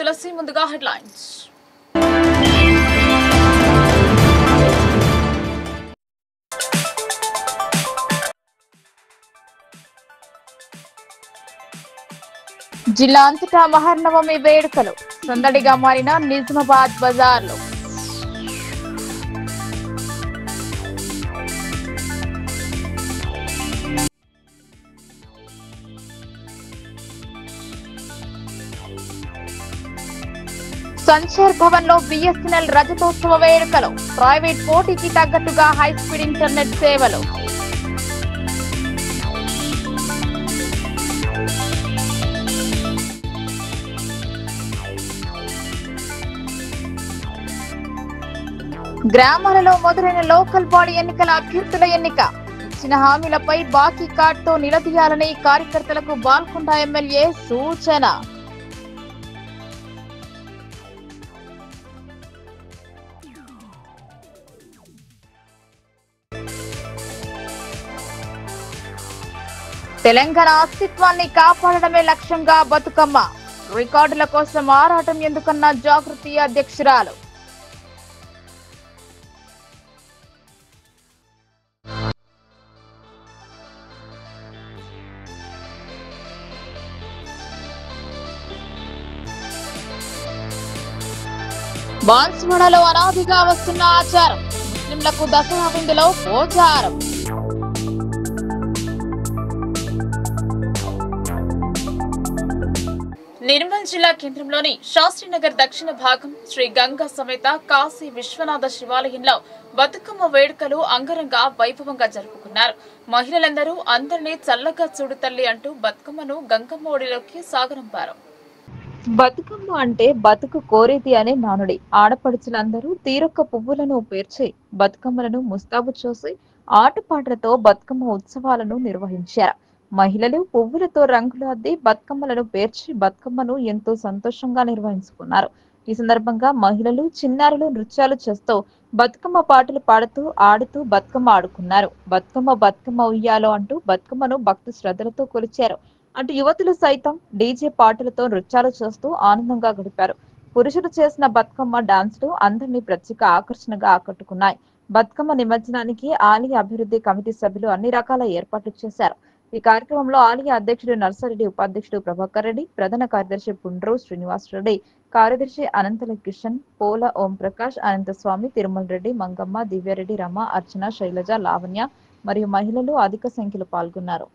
తులసి. ముందుగా హెడ్లైన్స్. జిల్లా అంతటా మహర్నవమి వేడుకలు సందడిగా మారిన నిజామాబాద్ బజార్లో. సంచార్ భవన్ లో బిఎస్ఎన్ఎల్ రజతోత్సవ వేడుకలు. ప్రైవేట్ పోటీకి తగ్గట్టుగా హైస్పీడ్ ఇంటర్నెట్ సేవలు. గ్రామాలలో మొదలైన లోకల్ బాడీ ఎన్నికల అభ్యర్థుల ఎన్నిక. ఇచ్చిన హామీలపై బాకీ కార్డుతో నిలదీయాలని కార్యకర్తలకు బాల్కొండ ఎమ్మెల్యే సూచన. తెలంగాణ అస్తిత్వాన్ని కాపాడడమే లక్ష్యంగా బతుకమ్మ. రికార్డుల కోసం ఆరాటం ఎందుకన్న జాగృతి అధ్యక్షురాలు. బాన్స్వాడలో అనాదిగా వస్తున్న ఆచారం. ముస్లింలకు దసరా విందులో పోచారం. నిర్మల్ జిల్లా కేంద్రంలోని శాస్త్రీనగర్ దక్షిణ భాగం శ్రీ గంగా సమేత కాశీ విశ్వనాథ శివాలయంలో బతుకమ్మ వేడుకలు అంగరంగ వైభవంగా జరుపుకున్నారు. మహిళలందరూ అందరినీ చల్లగా చూడు తల్లి అంటూ బతుకమ్మను గంగమ్మ ఒడిలోకి సాగరంపారు. బతుకమ్మ అంటే బతుకు కోరేది అనే నానుడి. ఆడపడుచులందరూ తీరొక్క పువ్వులను పేర్చి బతుకమ్మలను ముస్తాబు చేసి ఆటపాటలతో బతుకమ్మ ఉత్సవాలను నిర్వహించారు. మహిళలు పువ్వులతో రంగులు అద్ది బతుకమ్మలను పేర్చి బతుకమ్మను ఎంతో సంతోషంగా నిర్వహించుకున్నారు. ఈ సందర్భంగా మహిళలు చిన్నారులు నృత్యాలు చేస్తూ బతుకమ్మ పాటలు పాడుతూ ఆడుతూ బతుకమ్మ ఆడుకున్నారు. బతుకమ్మ బతుకమ్మ ఉయ్యాలో అంటూ బతుకమ్మను భక్తి శ్రద్ధలతో కొలిచారు. అటు యువతులు సైతం డీజే పాటలతో నృత్యాలు చేస్తూ ఆనందంగా గడిపారు. పురుషులు చేసిన బతుకమ్మ డాన్సులు అందరినీ ప్రత్యేక ఆకర్షణగా ఆకట్టుకున్నాయి. బతుకమ్మ నిమజ్జనానికి ఆలయ అభివృద్ధి కమిటీ సభ్యులు అన్ని రకాల ఏర్పాట్లు చేశారు. ఈ కార్యక్రమంలో ఆలయ అధ్యక్షుడు నర్సారెడ్డి, ఉపాధ్యక్షుడు ప్రభాకర్ రెడ్డి, ప్రధాన కార్యదర్శి పుండ్రు శ్రీనివాస్ రెడ్డి, కార్యదర్శి అనంతల కిషన్, పోల ఓం ప్రకాష్, అనంతస్వామి, తిరుమల రెడ్డి, మంగమ్మ, దివ్యారెడ్డి, రమ, అర్చన, శైలజ, లావణ్య మరియు మహిళలు అధిక సంఖ్యలో పాల్గొన్నారు.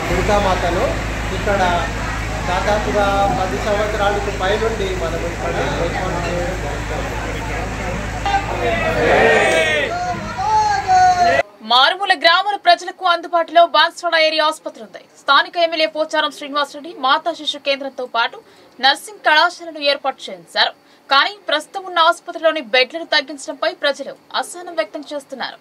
దుర్గామాతను ఇక్కడ దాదాపుగా 10 సంవత్సరాలకు పైనుండి మనం ఇక్కడ మారుమూల గ్రామాల ప్రజలకు అందుబాటులో బాన్స్వాడ ఏరియా ఆసుపత్రి ఉంది. స్థానిక ఎమ్మెల్యే పోచారం శ్రీనివాస్ రెడ్డి మాతా శిశు కేంద్రంతో పాటు నర్సింగ్ కళాశాలను ఏర్పాటు చేశారు. కానీ ప్రస్తుతం ఉన్న ఆసుపత్రిలోని బెడ్లను తగ్గించడంపై ప్రజలు అసహనం వ్యక్తం చేస్తున్నారు.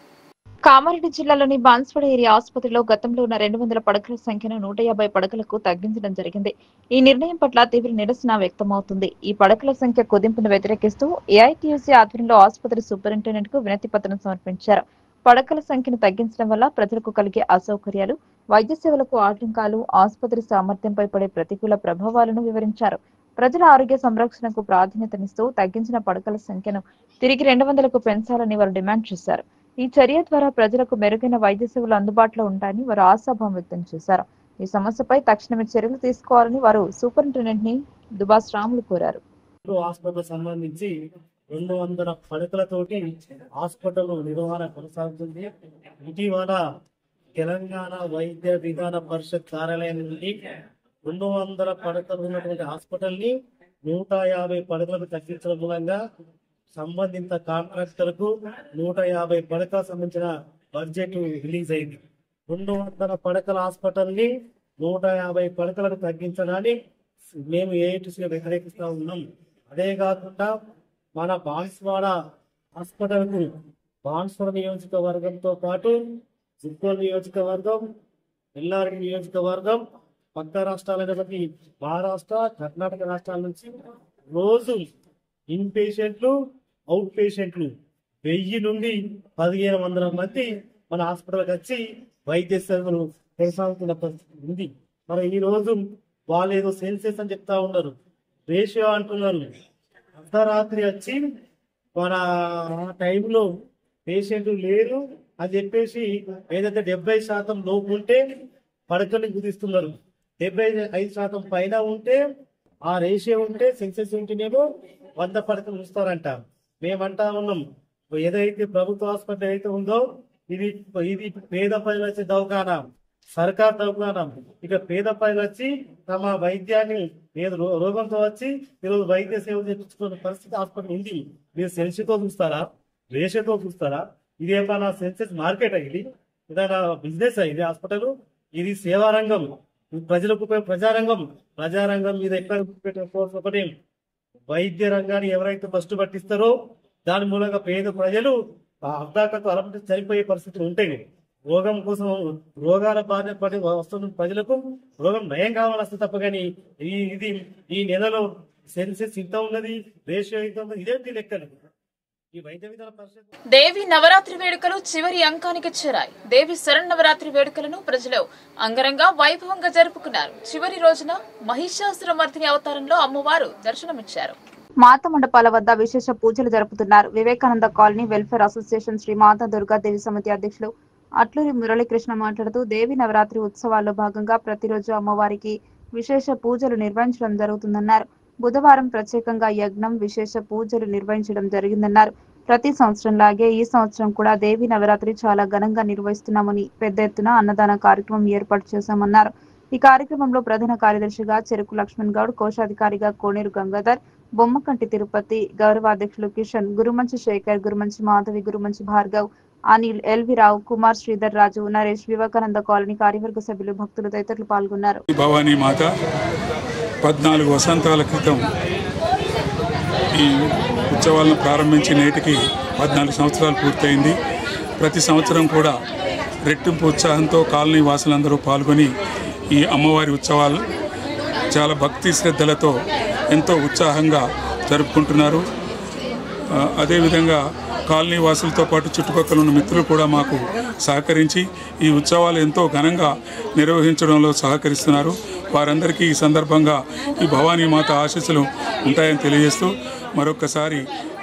కామారెడ్డి జిల్లాలోని బాన్స్వాడ ఏరియా ఆసుపత్రిలో గతంలో ఉన్న 200 పడకల సంఖ్యను 150 పడకలకు తగ్గించడం జరిగింది. ఈ నిర్ణయం పట్ల తీవ్ర నిరసన వ్యక్తమవుతుంది. ఈ పడకల సంఖ్య కుదింపును వ్యతిరేకిస్తూ ఏఐటీయూసీ ఆధ్వర్యంలో ఆసుపత్రి సూపరింటెండెంట్ కు వినతి పత్రం సమర్పించారు. పడకల సంఖ్యను తగ్గించడం వల్ల ప్రజలకు కలిగే అసౌకర్యాలు, వైద్య సేవలకు ఆటంకాలు, ఆసుపత్రి సామర్థ్యంపై పడే ప్రతికూల ప్రభావాలను వివరించారు. ప్రజల ఆరోగ్య సంరక్షణకు ప్రాధాన్యతనిస్తూ తగ్గించిన పడకల సంఖ్యను తిరిగి 200కు పెంచాలని వారు డిమాండ్ చేశారు. ఈ చర్య ద్వారా ప్రజలకు మెరుగైన వైద్య సేవలు అందుబాటులో ఉంటాయని వారు ఆశాభావం వ్యక్తం చేశారు. ఈ సమస్యపై తక్షణమే చర్యలు తీసుకోవాలని వారు సూపరింటెండెంట్ ని దుబాస్ రాములు కోరారు. హాస్పిటల్ సంబంధించి 200 పడకలతోటి హాస్పిటల్ నిర్వహణ కొనసాగుతుంది. ఇటీవల తెలంగాణ వైద్య విధాన పరిషత్ కార్యాలయం నుండి 200 పడకలు ఉన్నటువంటి హాస్పిటల్ ని 150 పడకలకు తగ్గించడం మూలంగా సంబంధిత కాంట్రాక్టర్కు 150 పడకలకు సంబంధించిన బడ్జెట్ రిలీజ్ అయింది. 200 పడకల హాస్పిటల్ ని 150 పడకలకు తగ్గించడాన్ని మేము ఏఐటీసీగా వ్యతిరేకిస్తూ ఉన్నాం. అదే కాకుండా మన బాన్స్వాడ హాస్పిటల్కు బాన్స్వాడ నియోజకవర్గంతో పాటు చిత్తూరు నియోజకవర్గం, ఎల్లారెడ్డి నియోజకవర్గం, పక్క రాష్ట్రాలైనటువంటి మహారాష్ట్ర, కర్ణాటక రాష్ట్రాల నుంచి రోజు ఇన్ పేషెంట్లు, అవుట్ పేషెంట్లు 1000 నుండి 1500 మంది మన హాస్పిటల్కి వచ్చి వైద్య సేవలు కొనసాగుతున్న పరిస్థితి ఉంది. మరి ఈ రోజు వాళ్ళు ఏదో సెన్సెస్ అని చెప్తా ఉన్నారు, రేషియో అంటున్నారు. అర్ధరాత్రి వచ్చి మన టైంలో పేషెంట్లు లేరు అని చెప్పేసి ఏదైతే 70% లోపు ఉంటే పడకల్ని కుదిస్తున్నారు. 75% పైన ఉంటే ఆ రేషియో ఉంటే సెన్సెస్ ఉంటేనేమో 100 పడకలు ఉంచుతారంట. మేమంటా ఉన్నాం, ఏదైతే ప్రభుత్వ హాస్పిటల్ అయితే ఉందో ఇది పేద ప్రజలు వచ్చే దవాఖానా, సర్కార్ దవాఖానా. ఇక పేద ప్రజలు వచ్చి తమ వైద్యాన్ని ఏదో రోగంతో వచ్చి ఈరోజు వైద్య సేవ చేయించుకునే పరిస్థితి హాస్పిటల్ ఉంది. మీరు సెన్సితో చూస్తారా, రేషియోతో చూస్తారా? ఇదేమన్నా సెన్సెస్ మార్కెట్ ఇది? ఏదైనా బిజినెస్ ఇది? హాస్పిటల్ ఇది సేవా రంగం, ప్రజలకు ప్రజారంగం మీద ఎక్కడ పెట్టిన కోర్స్ ఒకటి. వైద్య రంగాన్ని ఎవరైతే ఫస్ట్ పట్టిస్తారో దాని మూలంగా పేద ప్రజలు అర్ధాకతో అలమటి చనిపోయే పరిస్థితులు ఉంటాయి. రోగం కోసం రోగాల బాధ పడి వస్తున్న ప్రజలకు రోగం నయం కావాల్సి తప్ప కానీ ఈ నెలలో సెన్సెస్ ఇంత ఉన్నది, రేషియో ఇంత ఉన్నది, ఇదేంటి లెక్కలు? ఈ వైద్య విధాన పరిషత్ దేవి నవరాత్రి వేడుకలు చివరి అంకానికి చేరాయి. దేవి శరన్నవరాత్రి వేడుకలను ప్రజలు అంగరంగ వైభవంగా జరుపుకున్నారు. చివరి రోజున మహిషాసురమర్దిని అవతారంలో అమ్మవారు దర్శనమిచ్చారు. మాత మండపాల వద్ద విశేష పూజలు జరుపుతున్నారు. Vivekananda colony welfare association Sri Mata Durgadevi Samiti అధ్యక్షులు అట్లూరి మురళీకృష్ణ మాట్లాడుతూ దేవి నవరాత్రి ఉత్సవాల్లో భాగంగా ప్రతిరోజు అమ్మవారికి విశేష పూజలు నిర్వహించడం జరుగుతుందన్నారు. బుధవారం ప్రత్యేకంగా యజ్ఞం, విశేష పూజలు నిర్వహించడం జరిగిందన్నారు. ప్రతి సంవత్సరంలాగే ఈ సంవత్సరం కూడా దేవి నవరాత్రి చాలా ఘనంగా నిర్వహిస్తున్నామని, పెద్ద ఎత్తున అన్నదాన కార్యక్రమం ఏర్పాటు చేశామన్నారు. ఈ కార్యక్రమంలో ప్రధాన కార్యదర్శిగా చెరుకు లక్ష్మణ్ గౌడ్, కోశాధికారిగా కోనేరు గంగాధర్, బొమ్మకంటి తిరుపతి, గౌరవాధ్యక్షులు కిషన్, గురుమంచి శేఖర్, గురుమంచి మాధవి, గురుమంచి భార్గవ్, అనిల్, ఎల్వి రావు, కుమార్, శ్రీధర్ రాజు, నరేష్, వివేకానంద కాలనీ కార్యవర్గ సభ్యులు, భక్తులు తదితరులు పాల్గొన్నారు. భవానీ మాత 14 వసంతాల క్రితం ఈ ఉత్సవాలను ప్రారంభించి నేటికి 14 సంవత్సరాలు పూర్తయింది. ప్రతి సంవత్సరం కూడా రెట్టింపు ఉత్సాహంతో కాలనీ వాసులందరూ పాల్గొని ఈ అమ్మవారి ఉత్సవాలు చాలా భక్తి శ్రద్ధలతో ఎంతో ఉత్సాహంగా జరుపుకుంటున్నారు. అదేవిధంగా కాలనీ వాసులతో పాటు చుట్టుపక్కల ఉన్న మిత్రులు కూడా మాకు సహకరించి ఈ ఉత్సవాలు ఎంతో ఘనంగా నిర్వహించడంలో సహకరిస్తున్నారు. వారందరికీ ఈ సందర్భంగా ఈ భవానీ మాత ఆశీస్సులు ఉంటాయని తెలియజేస్తూ మరొకసారి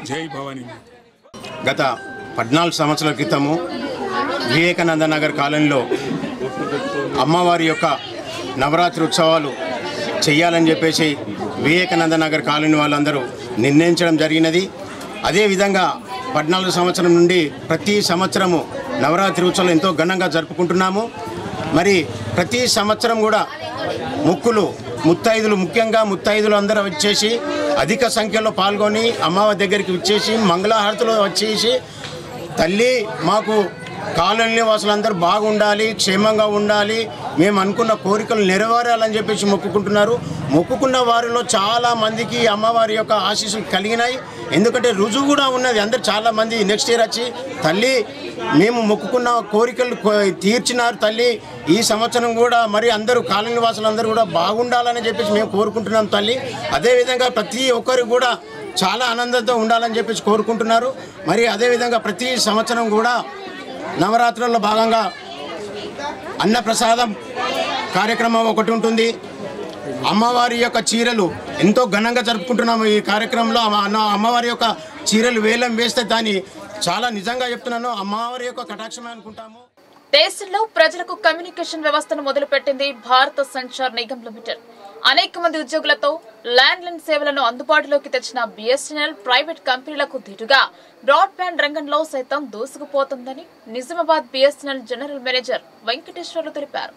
జై భవానీ మాత. గత 14 సంవత్సరాల క్రితము వివేకానంద నగర్ కాలనీలో అమ్మవారి యొక్క నవరాత్రి ఉత్సవాలు చేయాలని చెప్పేసి వివేకానంద నగర్ కాలనీ వాళ్ళందరూ నిర్ణయించడం జరిగినది. అదేవిధంగా 14 సంవత్సరం నుండి ప్రతి సంవత్సరము నవరాత్రి ఉత్సవాలు ఎంతో ఘనంగా జరుపుకుంటున్నాము. మరి ప్రతి సంవత్సరం కూడా ముత్తైదులు ముఖ్యంగా ముత్తైదులు అందరూ వచ్చేసి అధిక సంఖ్యలో పాల్గొని అమ్మవారి దగ్గరికి వచ్చేసి మంగళహారతిలో వచ్చేసి తల్లి మాకు కాలనీ వాసులందరూ బాగుండాలి, క్షేమంగా ఉండాలి, మేము అనుకున్న కోరికలు నెరవేరాలని చెప్పేసి మొక్కుకుంటున్నారు. మొక్కుకున్న వారిలో చాలా మందికి అమ్మవారి యొక్క ఆశీస్సులు కలిగినాయి. ఎందుకంటే రుజువు కూడా ఉన్నది. అందరు చాలామంది నెక్స్ట్ ఇయర్ వచ్చి తల్లి మేము మొక్కుకున్న కోరికలు తీర్చినారు తల్లి, ఈ సంవత్సరం కూడా మరి అందరూ కాలనీ వాసులందరూ కూడా బాగుండాలని చెప్పేసి మేము కోరుకుంటున్నాం తల్లి. అదేవిధంగా ప్రతి ఒక్కరు కూడా చాలా ఆనందంతో ఉండాలని చెప్పేసి కోరుకుంటున్నారు. మరి అదేవిధంగా ప్రతి సంవత్సరం కూడా నవరాత్రుల్లో భాగంగా అన్నప్రసాదం కార్యక్రమం ఒకటి ఉంటుంది. అమ్మవారి యొక్క చీరలు ఎంతో ఘనంగా జరుపుకుంటున్నాము. ఈ కార్యక్రమంలో అమ్మవారి యొక్క చీరలు వేలం వేస్తే దాన్ని చాలా నిజంగా చెప్తున్నాను, అమ్మవారి యొక్క కటాక్షమే అనుకుంటాము. దేశంలో ప్రజలకు కమ్యూనికేషన్ వ్యవస్థను మొదలుపెట్టింది భారత సంచార్ నిగమ్ లిమిటెడ్. అనేక మంది ఉద్యోగులతో ల్యాండ్లైన్ సేవలను అందుబాటులోకి తెచ్చిన బీఎస్ఎన్ఎల్ ప్రైవేట్ కంపెనీలకు ధీటుగా బ్రాడ్బ్యాండ్ రంగంలో సైతం దూసుకుపోతుందని Nizamabad BSNL general manager Venkateswarlu తెలిపారు.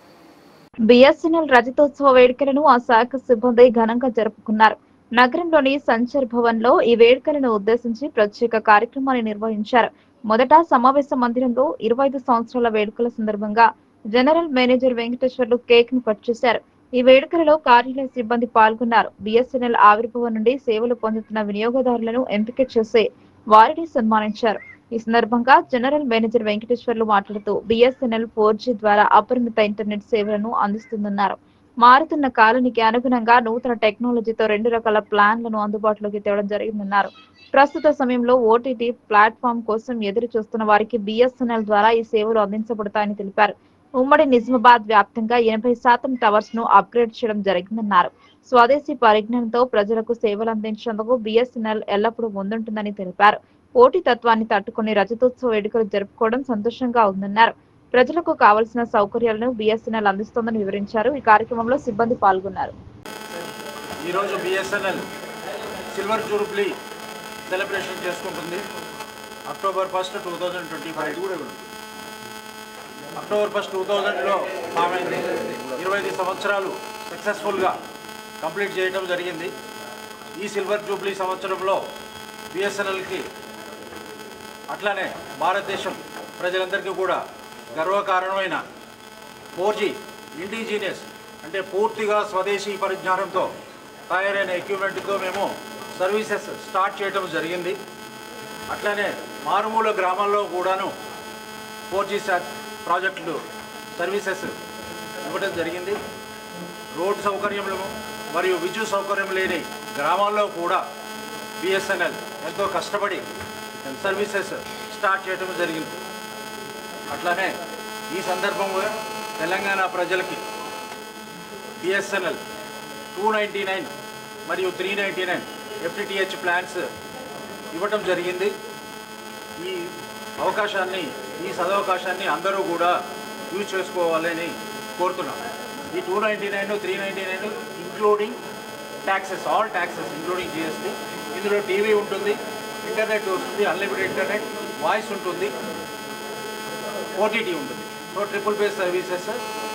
బీఎస్ఎన్ఎల్ రజతోత్సవ వేడుకలను ఆ శాఖ సిబ్బంది ఘనంగా జరుపుకున్నారు. నగరంలోని సంచర్ భవన్ లో ఈ వేడుకలను ఉద్దేశించి ప్రత్యేక కార్యక్రమాన్ని నిర్వహించారు. మొదట సమావేశ మందిరంలో 25 సంవత్సరాల వేడుకల సందర్భంగా జనరల్ మేనేజర్ వెంకటేశ్వర్లు కేక్ ను కట్ చేశారు. ఈ వేడుకలలో కార్యాలయ సిబ్బంది పాల్గొన్నారు. బీఎస్ఎన్ఎల్ ఆవిర్భావం నుండి సేవలు పొందుతున్న వినియోగదారులను ఎంపిక చేసి వారిని సన్మానించారు. ఈ సందర్భంగా జనరల్ మేనేజర్ వెంకటేశ్వర్లు మాట్లాడుతూ బీఎస్ఎన్ఎల్ 4G ద్వారా అపరిమిత ఇంటర్నెట్ సేవలను అందిస్తుందన్నారు. మారుతున్న కాలానికి అనుగుణంగా నూతన టెక్నాలజీతో 2 రకాల ప్లాన్లను అందుబాటులోకి తేవడం జరిగిందన్నారు. ప్రస్తుత సమయంలో ఓటీటీ ప్లాట్ఫామ్ కోసం ఎదురు చూస్తున్న వారికి బీఎస్ఎన్ఎల్ ద్వారా ఈ సేవలు అందించబడతాయని తెలిపారు. ఉమ్మడి నిజామాబాద్ వ్యాప్తంగా 80% టవర్స్ ను అప్గ్రేడ్ చేయడం జరిగిందన్నారు. స్వదేశీ పరిజ్ఞానంతో ప్రజలకు సేవలు అందించేందుకు బీఎస్ఎన్ఎల్ ఎల్లప్పుడూ ముందుంటుందని తెలిపారు. పోటీ తత్వాన్ని తట్టుకుని రజతోత్సవ వేడుకలు జరుపుకోవడం సంతోషంగా ఉందన్నారు. ప్రజలకు కావాల్సిన సౌకర్యాలను బీఎస్ఎన్ఎల్ అందిస్తోందని వివరించారు. ఈ కార్యక్రమంలో సిబ్బంది పాల్గొన్నారు. ఈ రోజు బీఎస్ఎన్ఎల్ సిల్వర్ జూబ్లీ సెలబ్రేషన్ చేసుకుంటుంది. అక్టోబర్ 1, 2025 అక్టోబర్ 1, 2000లో ఆమె 25 సంవత్సరాలు సక్సెస్ఫుల్గా కంప్లీట్ చేయడం జరిగింది. ఈ సిల్వర్ జూబ్లీ సంవత్సరంలో బీఎస్ఎన్ఎల్కి అట్లానే భారతదేశం ప్రజలందరికీ కూడా గర్వకారణమైన 4G ఇండిజినియస్ అంటే పూర్తిగా స్వదేశీ పరిజ్ఞానంతో తయారైన ఎక్విప్మెంట్తో మేము సర్వీసెస్ స్టార్ట్ చేయడం జరిగింది. అట్లానే మారుమూల గ్రామాల్లో కూడాను 4G ప్రాజెక్టులు సర్వీసెస్ ఇవ్వడం జరిగింది. రోడ్ సౌకర్యములు మరియు విద్యుత్ సౌకర్యం లేని గ్రామాల్లో కూడా బీఎస్ఎన్ఎల్ ఎంతో కష్టపడి సర్వీసెస్ స్టార్ట్ చేయడం జరిగింది. అట్లానే ఈ సందర్భంగా తెలంగాణ ప్రజలకి బీఎస్ఎన్ఎల్ 299 మరియు 399 FTTH ప్లాన్స్ ఇవ్వటం జరిగింది. ఈ అవకాశాన్ని ఈ సదవకాశాన్ని అందరూ కూడా యూజ్ చేసుకోవాలని కోరుతున్నాం. ఈ 299, 399 including taxes, all taxes including GST. ఇందులో టీవీ ఉంటుంది, ఇంటర్నెట్ వస్తుంది, అన్లిమిటెడ్ ఇంటర్నెట్, వాయిస్ ఉంటుంది, ఓటీటీ ఉంటుంది. సో ట్రిపుల్ బేస్ సర్వీసెస్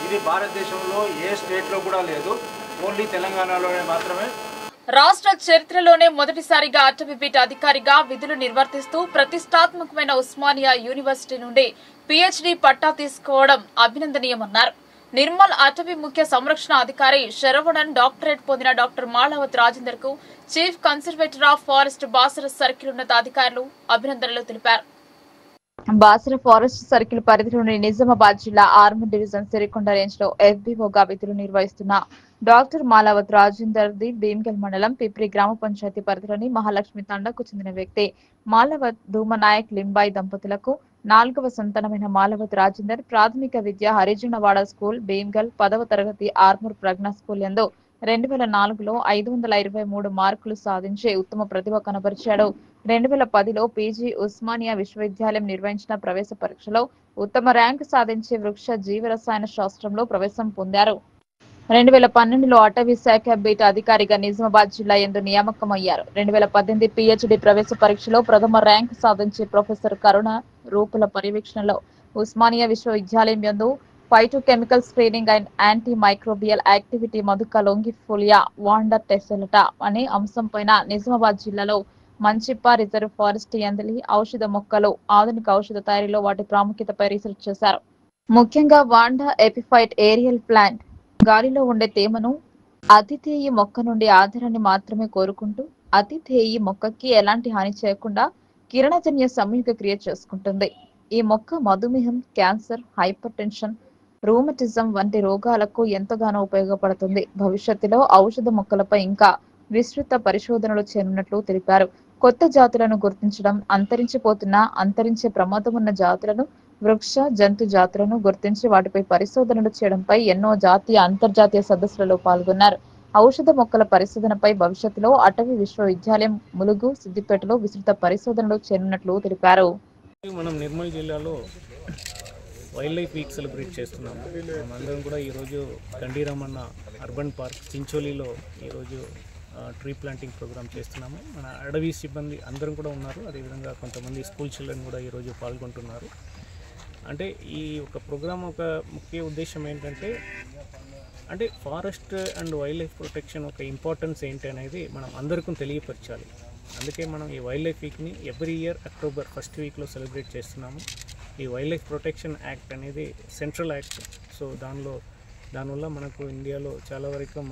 ఇది భారతదేశంలో ఏ స్టేట్లో కూడా లేదు, ఓన్లీ తెలంగాణలోనే మాత్రమే. రాష్ట్ర చరిత్రలోనే మొదటిసారిగా అటవీపీఠ అధికారిగా విధులు నిర్వర్తిస్తూ ప్రతిష్టాత్మకమైన ఉస్మానియా యూనివర్సిటీ నుండి PhD పట్టా తీసుకోవడం అభినందనీయమన్నారు. నిర్మల్ అటవీ ముఖ్య సంరక్షణ అధికారి శరవణన్ డాక్టరేట్ పొందిన డాక్టర్ మాళవత్ రాజేందర్ కు chief conservator of forest Basara circle ఉన్నతాధికారులు అభినందనలు తెలిపారు. బాసర ఫారెస్ట్ సర్కిల్ పరిధిలోని నిజామాబాద్ జిల్లా ఆర్మూర్ డివిజన్ సిరికొండ రేంజ్ లో FBOగా విధులు నిర్వహిస్తున్న డాక్టర్ మాళవత్ రాజేందర్ ది భీమ్గల్ మండలం పిప్రి గ్రామ పంచాయతీ పరిధిలోని మహాలక్ష్మి తండాకు చెందిన వ్యక్తి. మాళవత్ ధూమనాయక్ లింబాయి దంపతులకు 4వ సంతానమైన మాళవత్ రాజేందర్ ప్రాథమిక విద్య హరిజనవాడ స్కూల్ భీమ్గల్, 10వ తరగతి ఆర్మూర్ ప్రజ్ఞా స్కూల్ యందు 2004లో 523 మార్కులు సాధించి ఉత్తమ ప్రతిభ కనబరిచాడు. 2010లో PG ఉస్మానియా విశ్వవిద్యాలయం నిర్వహించిన ప్రవేశ పరీక్షలో ఉత్తమ ర్యాంకు సాధించి వృక్ష జీవరసాయన శాస్త్రంలో ప్రవేశం పొందారు. 2012లో అటవీ శాఖ బీట అధికారిగా నిజామాబాద్ జిల్లా యందు నియామకమయ్యారు. 2018 PhD ప్రవేశ పరీక్షలో ప్రథమ ర్యాంకు సాధించి ప్రొఫెసర్ కరుణ రూపుల పర్యవేక్షణలో ఉస్మానియా విశ్వవిద్యాలయం యందు phytochemical screening and anti microbial activity Madhuca longifolia వాండర్ టెసెలట అనే అంశంపైన నిజామాబాద్ జిల్లాలో మంచిప్ప రిజర్వ్ ఫారెస్ట్ యందలి ఔషధ మొక్కలు ఆధునిక ఔషధ తయారీలో వాటి ప్రాముఖ్యతపై రీసెర్చ్ చేశారు. ముఖ్యంగా వాండా ఎపిఫైట్ ఏరియల్ ప్లాంట్ గాలిలో ఉండే తేమను అతిథేయి మొక్క నుండి ఆధారాన్ని మాత్రమే కోరుకుంటూ అతిథేయి మొక్కకి ఎలాంటి హాని చేయకుండా కిరణజన్య సంయుగ క్రియ చేసుకుంటుంది. ఈ మొక్క మధుమేహం, క్యాన్సర్, హైపర్ టెన్షన్, రూమటిజం వంటి రోగాలకు ఎంతగానో ఉపయోగపడుతుంది. భవిష్యత్తులో ఔషధ మొక్కలపై ఇంకా విస్తృత పరిశోధనలు చేయనున్నట్లు తెలిపారు. కొత్త జాతులను గుర్తించడం, అంతరించిపోతున్న, అంతరించే ప్రమాదం ఉన్న జాతులను వృక్ష జంతు జాతులను గుర్తించి వాటిపై పరిశోధనలు చేయడంపై ఎన్నో జాతీయ అంతర్జాతీయ సదస్సులలో పాల్గొన్నారు. ఔషధ మొక్కల పరిశోధనపై భవిష్యత్తులో అటవీ విశ్వవిద్యాలయం ములుగు, సిద్దిపేటలో విస్తృత పరిశోధనలు చేయనున్నట్లు తెలిపారు. మనం నిర్మల్ జిల్లాలో వైల్డ్ లైఫ్ వీక్ సెలబ్రేట్ చేస్తున్నాము. అందరం కూడా ఈరోజు గండీరామన్న అర్బన్ పార్క్ చించోలీలో ఈరోజు ట్రీ ప్లాంటింగ్ ప్రోగ్రామ్ చేస్తున్నాము. మన అడవి సిబ్బంది అందరం కూడా ఉన్నారు. అదేవిధంగా కొంతమంది స్కూల్ చిల్డ్రన్ కూడా ఈరోజు పాల్గొంటున్నారు. అంటే ఈ ఒక ప్రోగ్రామ్ ఒక ముఖ్య ఉద్దేశం ఏంటంటే forest and wild life protection ఒక ఇంపార్టెన్స్ ఏంటి అనేది మనం అందరికీ తెలియపరచాలి. అందుకే మనం ఈ వైల్డ్ లైఫ్ వీక్ని ఎవ్రీ ఇయర్ అక్టోబర్ ఫస్ట్ వీక్లో సెలబ్రేట్ చేస్తున్నాము. ఈ వైల్డ్ లైఫ్ ప్రొటెక్షన్ యాక్ట్ అనేది సెంట్రల్ యాక్ట్. సో దానివల్ల మనకు ఇండియాలో చాలా వరకు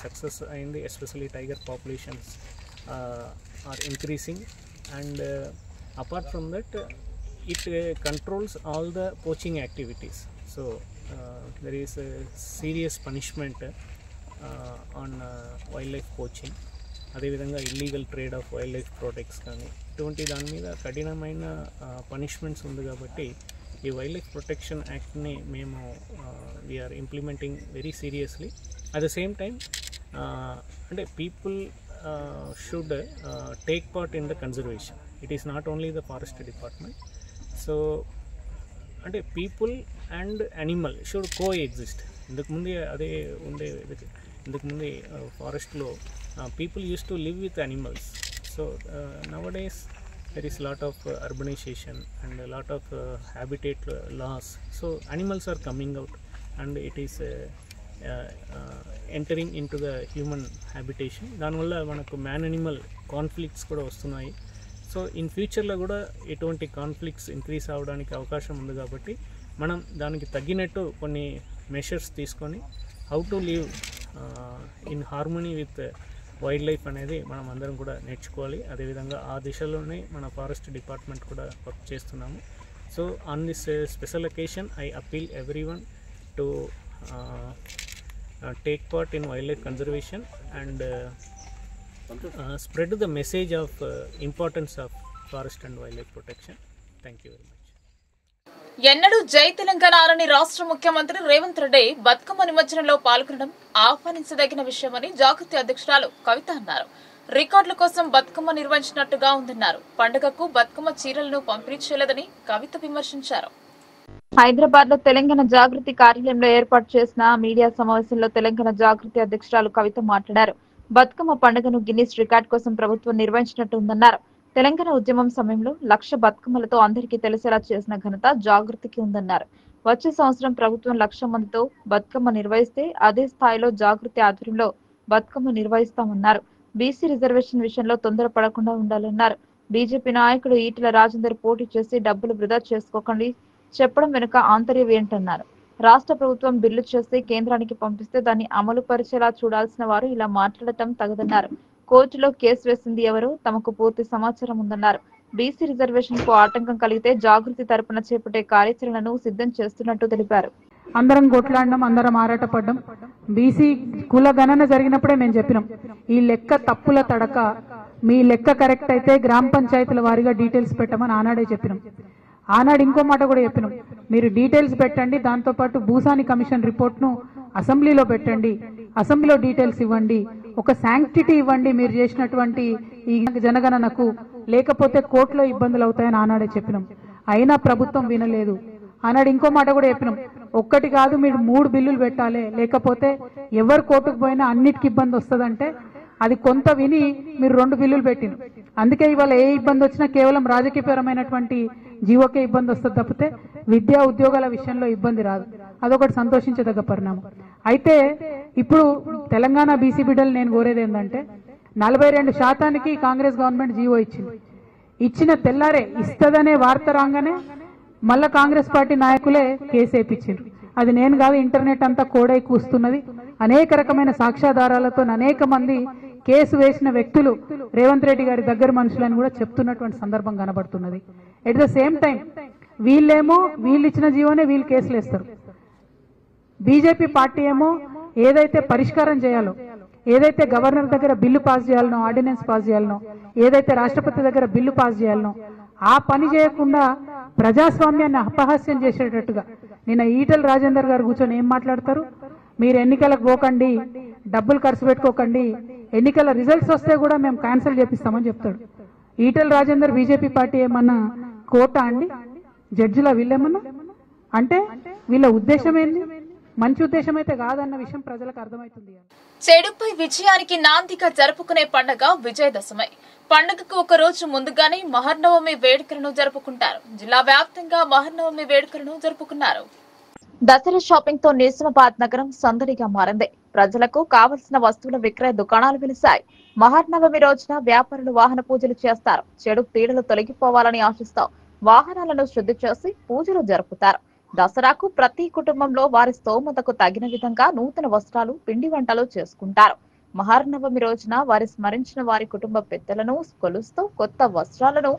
సక్సెస్ అయింది. Especially tiger populations are increasing and apart from that it controls all the poaching activities. So there is a serious punishment on wildlife poaching. అదేవిధంగా illegal trade of wild life products కానీ ఇటువంటి దాని మీద కఠినమైన punishments ఉంది. కాబట్టి ఈ wild life protection యాక్ట్ని మేము we are implementing very seriously. At the same time అంటే people should take part in the conservation. It is not only the forest department. So అంటే people and animal should coexist. ఇంతకుముందే అదే ఉండే ఇంతకుముందే ఫారెస్ట్లో people use to live with animals. So nowadays there is lot of urbanisation and lot of habitat loss. So animals are coming out and it is entering into the human habitation. దానివల్ల మనకు man animal conflicts కూడా వస్తున్నాయి. So in ఫ్యూచర్లో కూడా ఎటువంటి conflicts increase అవ్వడానికి అవకాశం ఉంది. కాబట్టి మనం దానికి తగ్గినట్టు కొన్ని మెషర్స్ తీసుకొని how to live in harmony with wild life అనేది మనం అందరం కూడా నేర్చుకోవాలి. అదేవిధంగా ఆ దిశలోనే మన ఫారెస్ట్ డిపార్ట్మెంట్ కూడా వర్క్ చేస్తున్నాము. So on this special occasion I appeal everyone to take part in wild life conservation and spread the message of importance of forest and wildlife protection. Thank you very much. ఎన్నడూ జై తెలంగాణ అని రాష్ట్ర ముఖ్యమంత్రి రేవంత్ రెడ్డి బతుకమ్మ నిమజ్జనంలో పాల్గొనడం ఆహ్వానించదగిన విషయమని జాగృతి అధ్యక్షురాలు కవిత అన్నారు. రికార్డుల కోసం బతుకమ్మ నిర్వహించినట్టుగా ఉందన్నారు. పండుగకు బతుకమ్మ చీరలను పంపిణీ చేయలేదని కవిత విమర్శించారు. హైదరాబాద్ లో తెలంగాణ జాగృతి కార్యాలయంలో ఏర్పాటు చేసిన మీడియా సమావేశంలో తెలంగాణ జాగృతి అధ్యక్షురాలు కవిత మాట్లాడారు. బతుకమ్మ పండుగను గిన్నిస్ రికార్డ్ కోసం ప్రభుత్వం నిర్వహించినట్టు ఉందన్నారు. తెలంగాణ ఉద్యమం సమయంలో 1,00,000 బతుకమ్మలతో అందరికీ తెలిసేలా చేసిన ఘనత జాగృతికి ఉందన్నారు. వచ్చే సంవత్సరం ప్రభుత్వం 1,00,000 మందితో బతుకమ్మ నిర్వహిస్తే అదే స్థాయిలో జాగృతి ఆధ్వర్యంలో బతుకమ్మ నిర్వహిస్తామన్నారు. బీసీ రిజర్వేషన్ విషయంలో తొందరపడకుండా ఉండాలన్నారు. బీజేపీ నాయకుడు ఈటెల రాజేందర్ పోటీ చేసి డబ్బులు వృధా చేసుకోకండి చెప్పడం వెనుక ఆంతర్యం ఏంటన్నారు. రాష్ట్ర ప్రభుత్వం బిల్లు చేస్తే కేంద్రానికి పంపిస్తే దాన్ని అమలు పరిచేలా చూడాల్సిన వారు ఇలా మాట్లాడటం తగదన్నారు. కోర్టులో కేసు వేసింది ఎవరో తమకు పూర్తి సమాచారం ఉందన్నారు. బీసీ రిజర్వేషన్ కు ఆటంకం కలిగితే జాగృతి తరపున చేపట్టే కార్యాచరణను సిద్ధం చేస్తున్నట్టు తెలిపారు. అందరం కొట్లాడినాం, అందరం ఆరాటపడ్డాం. బీసీ కుల గణన జరిగినప్పుడే మేము చెప్పినాం, ఈ లెక్క తప్పుల తడక, మీ లెక్క కరెక్ట్ అయితే గ్రామ పంచాయతీల వారీగా డీటెయిల్స్ పెట్టమని ఆనాడే చెప్పినాం. ఆనాడు ఇంకో మాట కూడా చెప్పినాం, మీరు డీటెయిల్స్ పెట్టండి, దాంతోపాటు భూసాని కమిషన్ రిపోర్ట్ను అసెంబ్లీలో పెట్టండి, అసెంబ్లీలో డీటెయిల్స్ ఇవ్వండి, ఒక శాంక్టిటీ ఇవ్వండి మీరు చేసినటువంటి ఈ జనగణనకు, లేకపోతే కోర్టులో ఇబ్బందులు అవుతాయని ఆనాడే చెప్పినాం. అయినా ప్రభుత్వం వినలేదు. ఆనాడు ఇంకో మాట కూడా చెప్పినాం, ఒక్కటి కాదు మీరు 3 బిల్లులు పెట్టాలి, లేకపోతే ఎవరు కోర్టుకు పోయినా అన్నిటికీ ఇబ్బంది వస్తుందంటే అది కొంత విని మీరు 2 బిల్లులు పెట్టిన. అందుకే ఇవాళ ఏ ఇబ్బంది వచ్చినా కేవలం రాజకీయపరమైనటువంటి జీవోకే ఇబ్బంది వస్తుంది తప్పితే విద్యా ఉద్యోగాల విషయంలో ఇబ్బంది రాదు. అదొకటి సంతోషించదగ్గ పరిణామం. అయితే ఇప్పుడు తెలంగాణ బీసీ బిడ్డలు నేను కోరేది ఏంటంటే 42% కాంగ్రెస్ గవర్నమెంట్ జీవో ఇచ్చింది. ఇచ్చిన తెల్లారే ఇస్తదనే వార్త రాగానే మళ్ళా కాంగ్రెస్ పార్టీ నాయకులే కేసు వేయించారు. అది నేను కాదు, ఇంటర్నెట్ అంతా కోడై కూస్తున్నది. అనేక రకమైన సాక్ష్యాధారాలతో అనేక మంది కేసు వేసిన వ్యక్తులు రేవంత్ రెడ్డి గారి దగ్గర మనుషులని కూడా చెప్తున్నటువంటి సందర్భం కనబడుతున్నది. ఎట్ ద సేమ్ టైం వీళ్ళేమో వీళ్ళు ఇచ్చిన జీవోనే వీళ్ళు కేసులు వేస్తారు. బీజేపీ పార్టీ ఏమో ఏదైతే పరిష్కారం చేయాలో, ఏదైతే గవర్నర్ దగ్గర బిల్లు పాస్ చేయాలనో, ఆర్డినెన్స్ పాస్ చేయాలనో, ఏదైతే రాష్ట్రపతి దగ్గర బిల్లు పాస్ చేయాలనో ఆ పని చేయకుండా ప్రజాస్వామ్యాన్ని అపహాస్యం చేసేటట్టుగా నిన్న ఈటెల రాజేందర్ గారు కూర్చొని ఏం మాట్లాడతారు, మీరు ఎన్నికలకు పోకండి, డబ్బులు ఖర్చు పెట్టుకోకండి, ఎన్నికల రిజల్ట్స్ వస్తే కూడా మేము క్యాన్సిల్ చేపిస్తామని చెప్తాడు. ఈటెల రాజేందర్ బీజేపీ పార్టీ ఏమన్నా కోటా అండి? జడ్జిల వీళ్ళేమన్నా అంటే వీళ్ళ ఉద్దేశం ఏంది? మంచి ఉద్దేశం అయితే కాదన్న విషయం ప్రజలకు అర్థమవుతుంది. చెడుపై విజయానికి నాందిగా జరుపుకునే పండుగ విజయదశమి. పండుగకు ఒక రోజు ముందుగానే మహర్నవమి వేడుకలను జరుపుకుంటారు. జిల్లా వ్యాప్తంగా మహర్నవమి వేడుకలను జరుపుకున్నారు. దసరా షాపింగ్ తో నిజామాబాద్ నగరం సందడిగా మారింది. ప్రజలకు కావలసిన వస్తువుల విక్రయ దుకాణాలు వెలిశాయి. మహర్నవమి రోజున వ్యాపారులు వాహన పూజలు చేస్తారు. చెడు పీడలు తొలగిపోవాలని ఆశిస్తూ వాహనాలను శుద్ధి చేసి పూజలు జరుపుతారు. దసరాకు ప్రతి కుటుంబంలో వారి స్తోమతకు తగిన విధంగా నూతన వస్త్రాలు, పిండి వంటలు చేసుకుంటారు. మహర్నవమి రోజున వారి స్మరించిన వారి కుటుంబ పెద్దలను కొలుస్తూ కొత్త వస్త్రాలను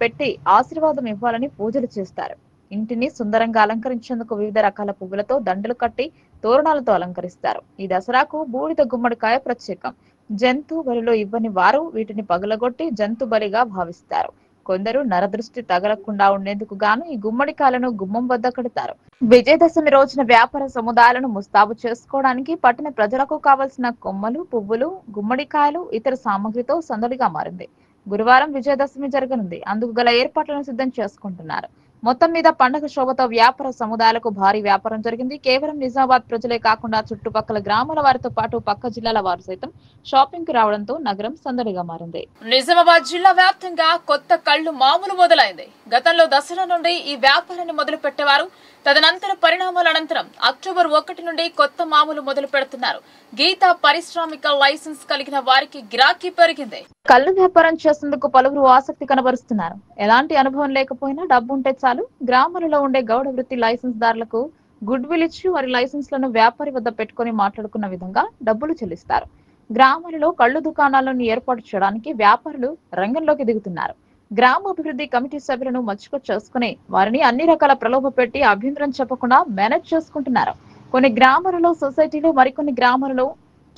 పెట్టి ఆశీర్వాదం ఇవ్వాలని పూజలు చేస్తారు. ఇంటిని సుందరంగా అలంకరించేందుకు వివిధ రకాల పువ్వులతో దండలు కట్టి తోరణాలతో అలంకరిస్తారు. ఈ దసరాకు బూడిద గుమ్మడికాయ ప్రత్యేకం. జంతు బలిలో ఇవ్వని వారు వీటిని పగలగొట్టి జంతు బలిగా భావిస్తారు. కొందరు నరదృష్టి తగలకుండా ఉండేందుకు గాను ఈ గుమ్మడికాయలను గుమ్మం వద్ద కడతారు. విజయదశమి రోజున వ్యాపార సముదాయాలను ముస్తాబు చేసుకోవడానికి పట్టణ ప్రజలకు కావలసిన కొమ్మలు, పువ్వులు, గుమ్మడికాయలు, ఇతర సామగ్రితో సందడిగా మారింది. గురువారం విజయదశమి జరగనుంది. అందుకు గల ఏర్పాట్లను సిద్ధం చేసుకుంటున్నారు. మొత్తం మీద పండుగ శోభతో వ్యాపార సముదాయాలకు భారీ వ్యాపారం జరిగింది. కేవలం నిజామాబాద్ ప్రజలే కాకుండా చుట్టుపక్కల గ్రామాల వారితో పాటు పక్క జిల్లాల వారు సైతం షాపింగ్ కు రావడంతో నగరం సందడిగా మారింది. నిజామాబాద్ జిల్లా వ్యాప్తంగా కొత్త కళ్లు మామూలు మొదలైంది. గతంలో దసరా నుండి ఈ వ్యాపారాన్ని మొదలు పెట్టేవారు. తదనంతర పరిణామాల అనంతరం అక్టోబర్ 1 నుండి కొత్త మామూలు మొదలు పెడుతున్నారు. గీతా పారిశ్రామిక లైసెన్స్ కలిగిన వారికి గిరాకీ పెరిగింది. కళ్ళు వ్యాపారం చేసేందుకు పలువురు ఆసక్తి కనబరుస్తున్నారు. ఎలాంటి అనుభవం లేకపోయినా డబ్బుంటే చాలు. గ్రామాలలో ఉండే గౌడ వృత్తి లైసెన్స్ దారులకు గుడ్ విల్ ఇచ్చి వారి లైసెన్స్లను వ్యాపారి వద్ద పెట్టుకుని మాట్లాడుకున్న విధంగా డబ్బులు చెల్లిస్తారు. గ్రామాలలో కళ్ళు దుకాణాలను ఏర్పాటు చేయడానికి వ్యాపారులు రంగంలోకి దిగుతున్నారు. గ్రామాభివృద్ధి కమిటీ సభ్యులను మచ్చుక చేసుకుని వారిని అన్ని రకాల ప్రలోభ పెట్టి అభ్యంతరం చెప్పకుండా మేనేజ్ చేసుకుంటున్నారు. కొన్ని గ్రామాలలో సొసైటీలు, మరికొన్ని గ్రామాలలో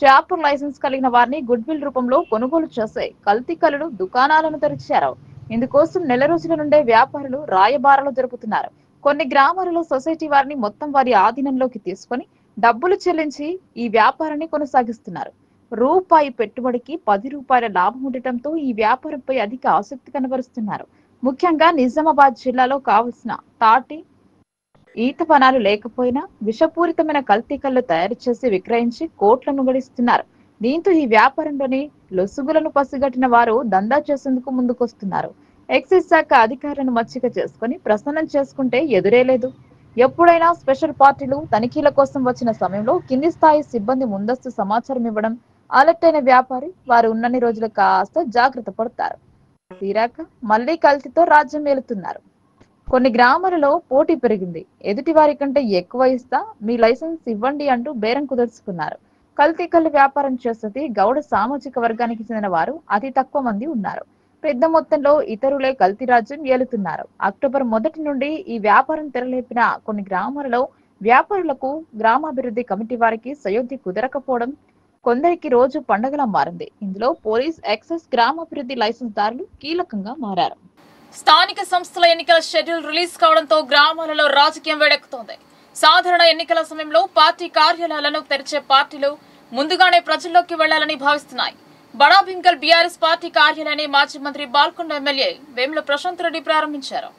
చాపర్ లైసెన్స్ కలిగిన వారిని గుడ్ విల్ రూపంలో కొనుగోలు చేసే కల్తీ కళ్ళు దుకాణాలను తెరిచారు. ఇందుకోసం నెల రోజుల నుండే వ్యాపారులు రాయబారాలు జరుపుతున్నారు. కొన్ని గ్రామాలలో సొసైటీ వారిని మొత్తం వారి ఆధీనంలోకి తీసుకుని డబ్బులు చెల్లించి ఈ వ్యాపారాన్ని కొనసాగిస్తున్నారు. రూపాయి పెట్టుబడికి 10 రూపాయల లాభం ఉండటంతో ఈ వ్యాపారంపై అధిక ఆసక్తి కనబరుస్తున్నారు. ముఖ్యంగా నిజామాబాద్ జిల్లాలో కావలసిన తాటి, ఈత వనాలు లేకపోయినా విషపూరితమైన కల్తీ కళ్ళు తయారు చేసి విక్రయించి కోట్లను గడిస్తున్నారు. దీంతో ఈ వ్యాపారంలోని లొసుగులను పసిగట్టిన వారు దందా చేసేందుకు ముందుకొస్తున్నారు. ఎక్సైజ్ శాఖ అధికారులను మచ్చిక చేసుకుని ప్రసన్నం చేసుకుంటే ఎదురేలేదు. ఎప్పుడైనా స్పెషల్ పార్టీలు తనిఖీల కోసం వచ్చిన సమయంలో కింది స్థాయి సిబ్బంది ముందస్తు సమాచారం ఇవ్వడం, అలర్ట్ అయిన వ్యాపారి వారు ఉన్నన్ని రోజులు కాస్త జాగ్రత్త పడతారు. తీరాక మళ్లీ కల్తీతో రాజ్యం ఏలుతున్నారు. కొన్ని గ్రామాలలో పోటీ పెరిగింది. ఎదుటి వారి కంటే ఎక్కువ ఇస్తా, మీ లైసెన్స్ ఇవ్వండి అంటూ బేరం కుదుర్చుకున్నారు. కల్తీ కళ్ళు వ్యాపారం చేసేది గౌడ సామాజిక వర్గానికి చెందిన వారు అతి తక్కువ మంది ఉన్నారు. పెద్ద మొత్తంలో ఇతరులే కల్తీ రాజ్యం ఏలుతున్నారు. అక్టోబర్ 1 నుండి ఈ వ్యాపారం తెరలేపిన కొన్ని గ్రామాలలో వ్యాపారులకు గ్రామాభివృద్ధి కమిటీ వారికి సయోధ్య కుదరకపోవడం కొందరికి రోజు పండుగలా మారింది. ఇందులో పోలీస్, ఎక్సైజ్, గ్రామాభివృద్ధి లైసెన్స్ దారులు కీలకంగా మారారు. స్థానిక సంస్థల ఎన్నికల షెడ్యూల్ రిలీజ్ కావడంతో గ్రామాలలో రాజకీయం వేడెక్కుతోంది. సాధారణ ఎన్నికల సమయంలో పార్టీ కార్యాలయాలను తెరిచే పార్టీలు ముందుగానే ప్రజల్లోకి వెళ్లాలని భావిస్తున్నాయి. బడా భీమ్గల్ బీఆర్ఎస్ పార్టీ కార్యాలయాన్ని మాజీ మంత్రి బాల్కొండ ఎమ్మెల్యే వేముల ప్రశాంత్ రెడ్డి ప్రారంభించారు.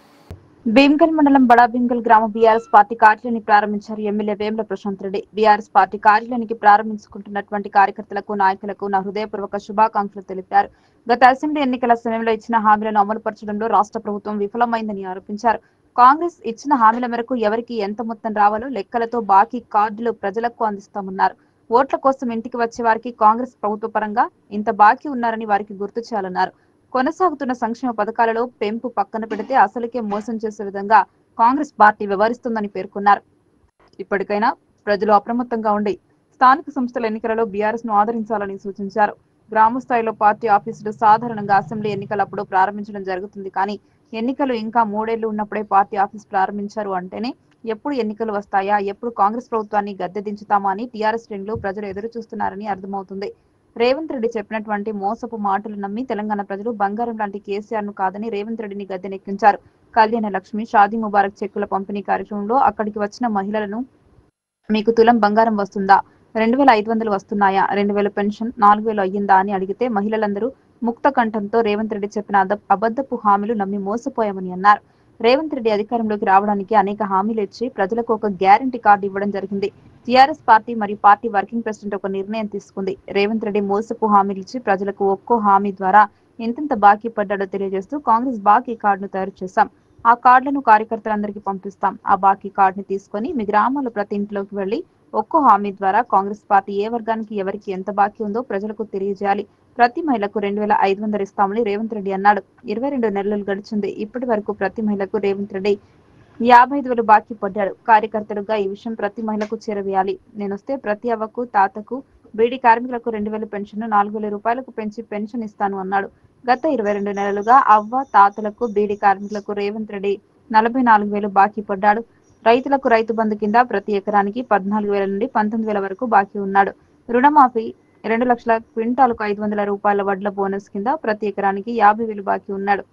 భీమ్గల్ మండలం బడా భీమ్గల్ గ్రామ బీఆర్ఎస్ పార్టీ కార్యాలయాన్ని ప్రారంభించారు ఎమ్మెల్యే వేముల ప్రశాంత్ రెడ్డి. బీఆర్ఎస్ పార్టీ కార్యాలయానికి ప్రారంభించుకుంటున్నటువంటి కార్యకర్తలకు, నాయకులకు నా హృదయపూర్వక శుభాకాంక్షలు తెలిపారు. గత అసెంబ్లీ ఎన్నికల సమయంలో ఇచ్చిన హామీలను అమలు పరచడంలో రాష్ట్ర ప్రభుత్వం విఫలమైందని ఆరోపించారు. కాంగ్రెస్ ఇచ్చిన హామీల మేరకు ఎవరికి ఎంత మొత్తం రావాలో లెక్కలతో బాకీ కార్డులు ప్రజలకు అందిస్తామన్నారు. ఓట్ల కోసం ఇంటికి వచ్చే వారికి కాంగ్రెస్ ప్రభుత్వ పరంగా ఇంత బాకీ ఉన్నారని వారికి గుర్తు చేయాలన్నారు. కొనసాగుతున్న సంక్షేమ పథకాలలో పెంపు పక్కన పెడితే అసలుకే మోసం చేసే విధంగా కాంగ్రెస్ పార్టీ వ్యవహరిస్తుందని పేర్కొన్నారు. ఇప్పటికైనా ప్రజలు అప్రమత్తంగా ఉండి స్థానిక సంస్థల ఎన్నికలలో బీఆర్ఎస్ ను ఆదరించాలని సూచించారు. గ్రామ స్థాయిలో పార్టీ ఆఫీసులు సాధారణంగా అసెంబ్లీ ఎన్నికలప్పుడు ప్రారంభించడం జరుగుతుంది. కానీ ఎన్నికలు ఇంకా 3 ఏళ్లు ఉన్నప్పుడే పార్టీ ఆఫీస్ ప్రారంభించారు అంటేనే ఎప్పుడు ఎన్నికలు వస్తాయా, ఎప్పుడు కాంగ్రెస్ ప్రభుత్వాన్ని గద్దె దించుతామా అని టీఆర్ఎస్ శ్రేణులు ప్రజలు ఎదురు చూస్తున్నారని అర్థమవుతుంది. రేవంత్ రెడ్డి చెప్పినటువంటి మోసపు మాటలు నమ్మి తెలంగాణ ప్రజలు బంగారం లాంటి కేసీఆర్ ను కాదని రేవంత్ రెడ్డిని గద్దెనెక్కించారు. కళ్యాణ లక్ష్మి షాదీ ముబారక్ చెక్కుల పంపిణీ కార్యక్రమంలో అక్కడికి వచ్చిన మహిళలను మీకు తులం బంగారం వస్తుందా, 2500 వస్తున్నాయా, 2000 పెన్షన్, 4000 అయ్యిందా అని అడిగితే మహిళలందరూ ముక్త కంఠంతో రేవంత్ రెడ్డి చెప్పిన అబద్ధపు హామీలు నమ్మి మోసపోయామని అన్నారు. రేవంత్ రెడ్డి అధికారంలోకి రావడానికి అనేక హామీలు ఇచ్చి ప్రజలకు ఒక గ్యారంటీ కార్డు ఇవ్వడం జరిగింది. టీఆర్ఎస్ పార్టీ మరియు పార్టీ వర్కింగ్ ప్రెసిడెంట్ ఒక నిర్ణయం తీసుకుంది. రేవంత్ రెడ్డి మోసపు హామీలు ఇచ్చి ప్రజలకు ఒక్కో హామీ ద్వారా ఎంతెంత బాకీ పడ్డాడో తెలియజేస్తూ కాంగ్రెస్ బాకీ కార్డును తయారు చేశాం. ఆ కార్డులను కార్యకర్తలందరికీ పంపిస్తాం. ఆ బాకీ కార్డుని తీసుకొని మీ గ్రామాల్లో ప్రతి ఇంట్లోకి వెళ్లి ఒక్కో హామీ ద్వారా కాంగ్రెస్ పార్టీ ఏ వర్గానికి ఎవరికి ఎంత బాకీ ఉందో ప్రజలకు తెలియజేయాలి. ప్రతి మహిళకు 2500 ఇస్తామని రేవంత్ రెడ్డి అన్నాడు. 22 నెలలు గడిచింది. ఇప్పటి వరకు ప్రతి మహిళకు రేవంత్ రెడ్డి 55,000 బాకీ పడ్డాడు. కార్యకర్తలుగా ఈ విషయం ప్రతి మహిళకు చేరవేయాలి. నేనొస్తే ప్రతి అవ్వకు, తాతకు, బీడీ కార్మికులకు 2000 పెన్షన్ 4000 రూపాయలకు పెంచి పెన్షన్ ఇస్తాను అన్నాడు. గత 22 నెలలుగా అవ్వ, తాతలకు, బీడీ కార్మికులకు రేవంత్ రెడ్డి 44,000 బాకీ పడ్డాడు. రైతులకు రైతు బంధు కింద ప్రతి ఎకరానికి 14,000 నుండి 19,000 వరకు బాకీ ఉన్నాడు. రుణమాఫీ 2 లక్షల క్వింటాలకు 500 రూపాయల వడ్ల బోనస్ కింద ప్రతి ఎకరానికి 50,000 బాకీ ఉన్నాడు.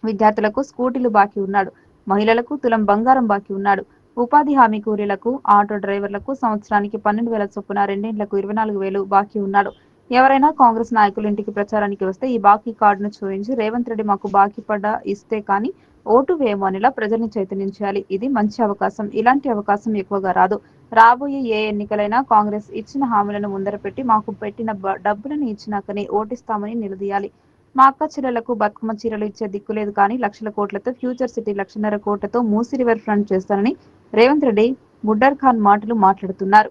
విద్యార్థులకు స్కూటీలు బాకీ ఉన్నాడు. మహిళలకు తులం బంగారం బాకీ ఉన్నాడు. ఉపాధి హామీ కూలీలకు, ఆటో డ్రైవర్లకు సంవత్సరానికి 12,000 చొప్పున 2 ఏళ్లకు 24,000 బాకీ ఉన్నాడు. ఎవరైనా కాంగ్రెస్ నాయకులు ఇంటికి ప్రచారానికి వస్తే ఈ బాకీ కార్డును చూపించి రేవంత్ రెడ్డి మాకు బాకీ పడ్డా ఇస్తే కానీ ఓటు వేయము అనేలా ప్రజల్ని చైతన్యం ఇది మంచి అవకాశం. ఇలాంటి అవకాశం ఎక్కువగా రాదు. రాబోయే ఏ ఎన్నికలైనా కాంగ్రెస్ ఇచ్చిన హామీలను ముందర పెట్టి మాకు పెట్టిన డబ్బులను ఇచ్చినాకనే ఓటిస్తామని నిలదీయాలి. మా అక్క చెల్లెలకు బతుకమ్మ చీరలు ఇచ్చే దిక్కులేదు కానీ లక్షల కోట్లతో ఫ్యూచర్ సిటీ 1,50,000 కోట్లతో మూసీ రివర్ ఫ్రంట్ చేస్తానని రేవంత్ రెడ్డి బుడ్డర్ ఖాన్ మాటలు మాట్లాడుతున్నారు.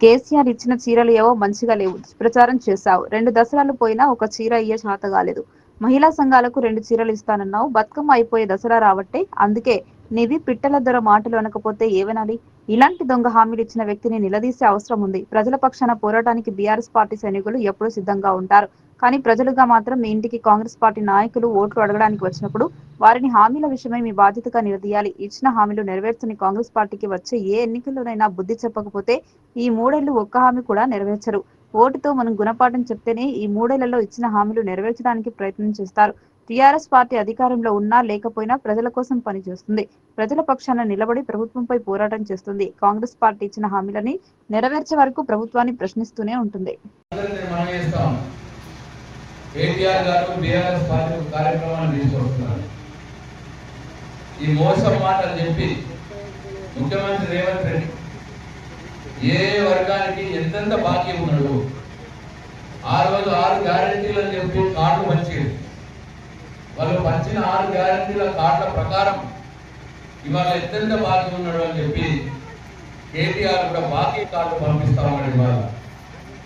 కేసీఆర్ ఇచ్చిన చీరలు ఏవో మంచిగా లేవు, దుష్ప్రచారం చేశావు. 2 దసరాలు పోయినా ఒక చీర అయ్యే శాత కాలేదు. మహిళా సంఘాలకు 2 చీరలు ఇస్తానన్నావు. బతుకమ్మ అయిపోయే దసరా రావట్టే, అందుకే నీవి పిట్టల ధర మాటలు అనకపోతే ఏవనాలి? ఇలాంటి దొంగ హామీలు ఇచ్చిన వ్యక్తిని నిలదీసే అవసరం ఉంది. ప్రజల పక్షాన పోరాటానికి బీఆర్ఎస్ పార్టీ సైనికులు ఎప్పుడూ సిద్ధంగా ఉంటారు. కానీ ప్రజలుగా మాత్రం మీ ఇంటికి కాంగ్రెస్ పార్టీ నాయకులు ఓట్లు అడగడానికి వచ్చినప్పుడు వారిని హామీల విషయమై మీ బాధ్యతగా నిలదీయాలి. ఇచ్చిన హామీలు నెరవేర్చని కాంగ్రెస్ పార్టీకి వచ్చే ఏ ఎన్నికల్లోనైనా బుద్ధి చెప్పకపోతే ఈ 3 ఏళ్లు ఒక్క హామీ కూడా నెరవేర్చరు. ఓటుతో మనం గుణపాఠం చెప్తేనే ఈ 3 ఏళ్లలో ఇచ్చిన హామీలు నెరవేర్చడానికి ప్రయత్నం చేస్తారు. టీఆర్ఎస్ పార్టీ అధికారంలో ఉన్నా లేకపోయినా ప్రజల కోసం పనిచేస్తుంది. ప్రజల పక్షాన నిలబడి ప్రభుత్వంపై పోరాటం చేస్తుంది. కాంగ్రెస్ పార్టీ ఇచ్చిన హామీలని నెరవేర్చే వరకు ప్రభుత్వాన్ని ప్రశ్నిస్తూనే ఉంటుంది. కేటీఆర్ గారు బీఆర్ఎస్ పార్టీ కార్యక్రమాన్ని తీసుకొస్తున్నారు. ఈ మోసం మాటలు చెప్పి ముఖ్యమంత్రి రేవంత్ రెడ్డి ఏ వర్గానికి ఎంతెంత బాకీ ఉన్నాడు, ఆ రోజు 6 గ్యారెంటీలు అని చెప్పి కార్డు పంచారు. వాళ్ళు పంచిన 6 గ్యారెంటీల కార్డుల ప్రకారం ఇవాళ ఎంతెంత బాకీ ఉన్నాడు అని చెప్పి కేటీఆర్ కూడా బాకీ కార్డు పంపిస్తామని ఇవాళ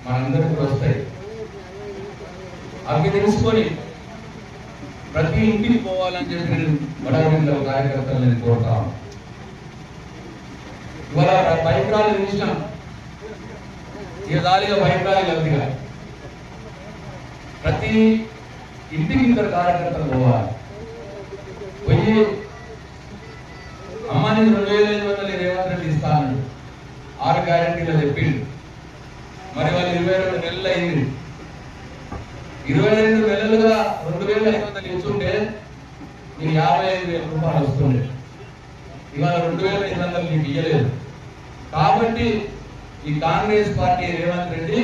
మనందరికీ వస్తాయి. అవి తెలుసుకొని ప్రతి ఇంటికి పోవాలని చెప్పి నేను వడగండ్ల కార్యకర్తలు నేను కోరుతాను. ఇవాళ బైక్రాలు నిలిచినాం, ఇక దాలిగా బైక్రాలు లబ్ధిగా ప్రతి ఇంటికి 2 కార్యకర్తలు పోవాలి. పోయి అమ్మాని 2,500 రేవంత్ రెడ్డి ఇస్తాను 6 గ్యారెంటీలు చెప్పిండు. మరి వాళ్ళు 22 నెలలు అయింది. 22 నెలలుగా 2,500 ఇచ్చుంటే నీకు 55,000 రూపాయలు వస్తుండే. ఇవాళ 2,500 నీకు ఇయ్యలేదు. కాబట్టి ఈ కాంగ్రెస్ పార్టీ రేవంత్ రెడ్డి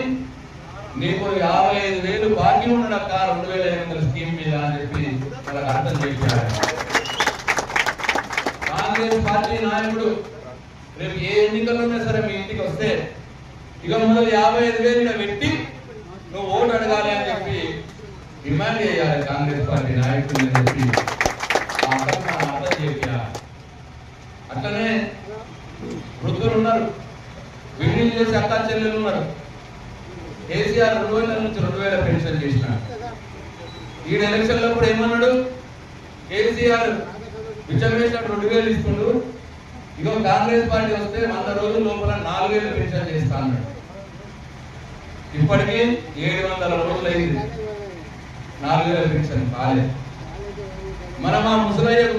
నీకు 55,000 బాకీ ఉండక 2,500 స్కీమ్ మీద అని చెప్పి వాళ్ళకి అర్థం చేశారు. కాంగ్రెస్ పార్టీ నాయకుడు రేపు ఏ ఎన్నికల్లోనే సరే మీ ఇంటికి వస్తే ఇక మొదలు 55,000 పెట్టి నువ్వు ఓటు అడగాలి అని చెప్పి డిమాండ్ చేయాలి కాంగ్రెస్ పార్టీ నాయకులు చెప్పి అర్థం చెప్పారు. అట్లనే వృద్ధులు ఉన్నారు, వీడియోలు చేసి అక్కా చెల్లెలు ఉన్నారు. కేసీఆర్ 2,000 నుంచి 2,000 పెన్షన్ చేసినాడు. ఈ ఎలక్షన్లో కూడా ఏమన్నాడు, కేసీఆర్ విచ్చమేసినట్టు 2,000 ఇస్తుండు, ఇగో కాంగ్రెస్ పార్టీ వస్తే 100 రోజుల లోపల 4,000 పెన్షన్ చేస్తా అన్నాడు. ఇప్పటికీ 700 రోజులు అయింది, 4,000 పెన్షన్ కాలేదు. మనం ఆ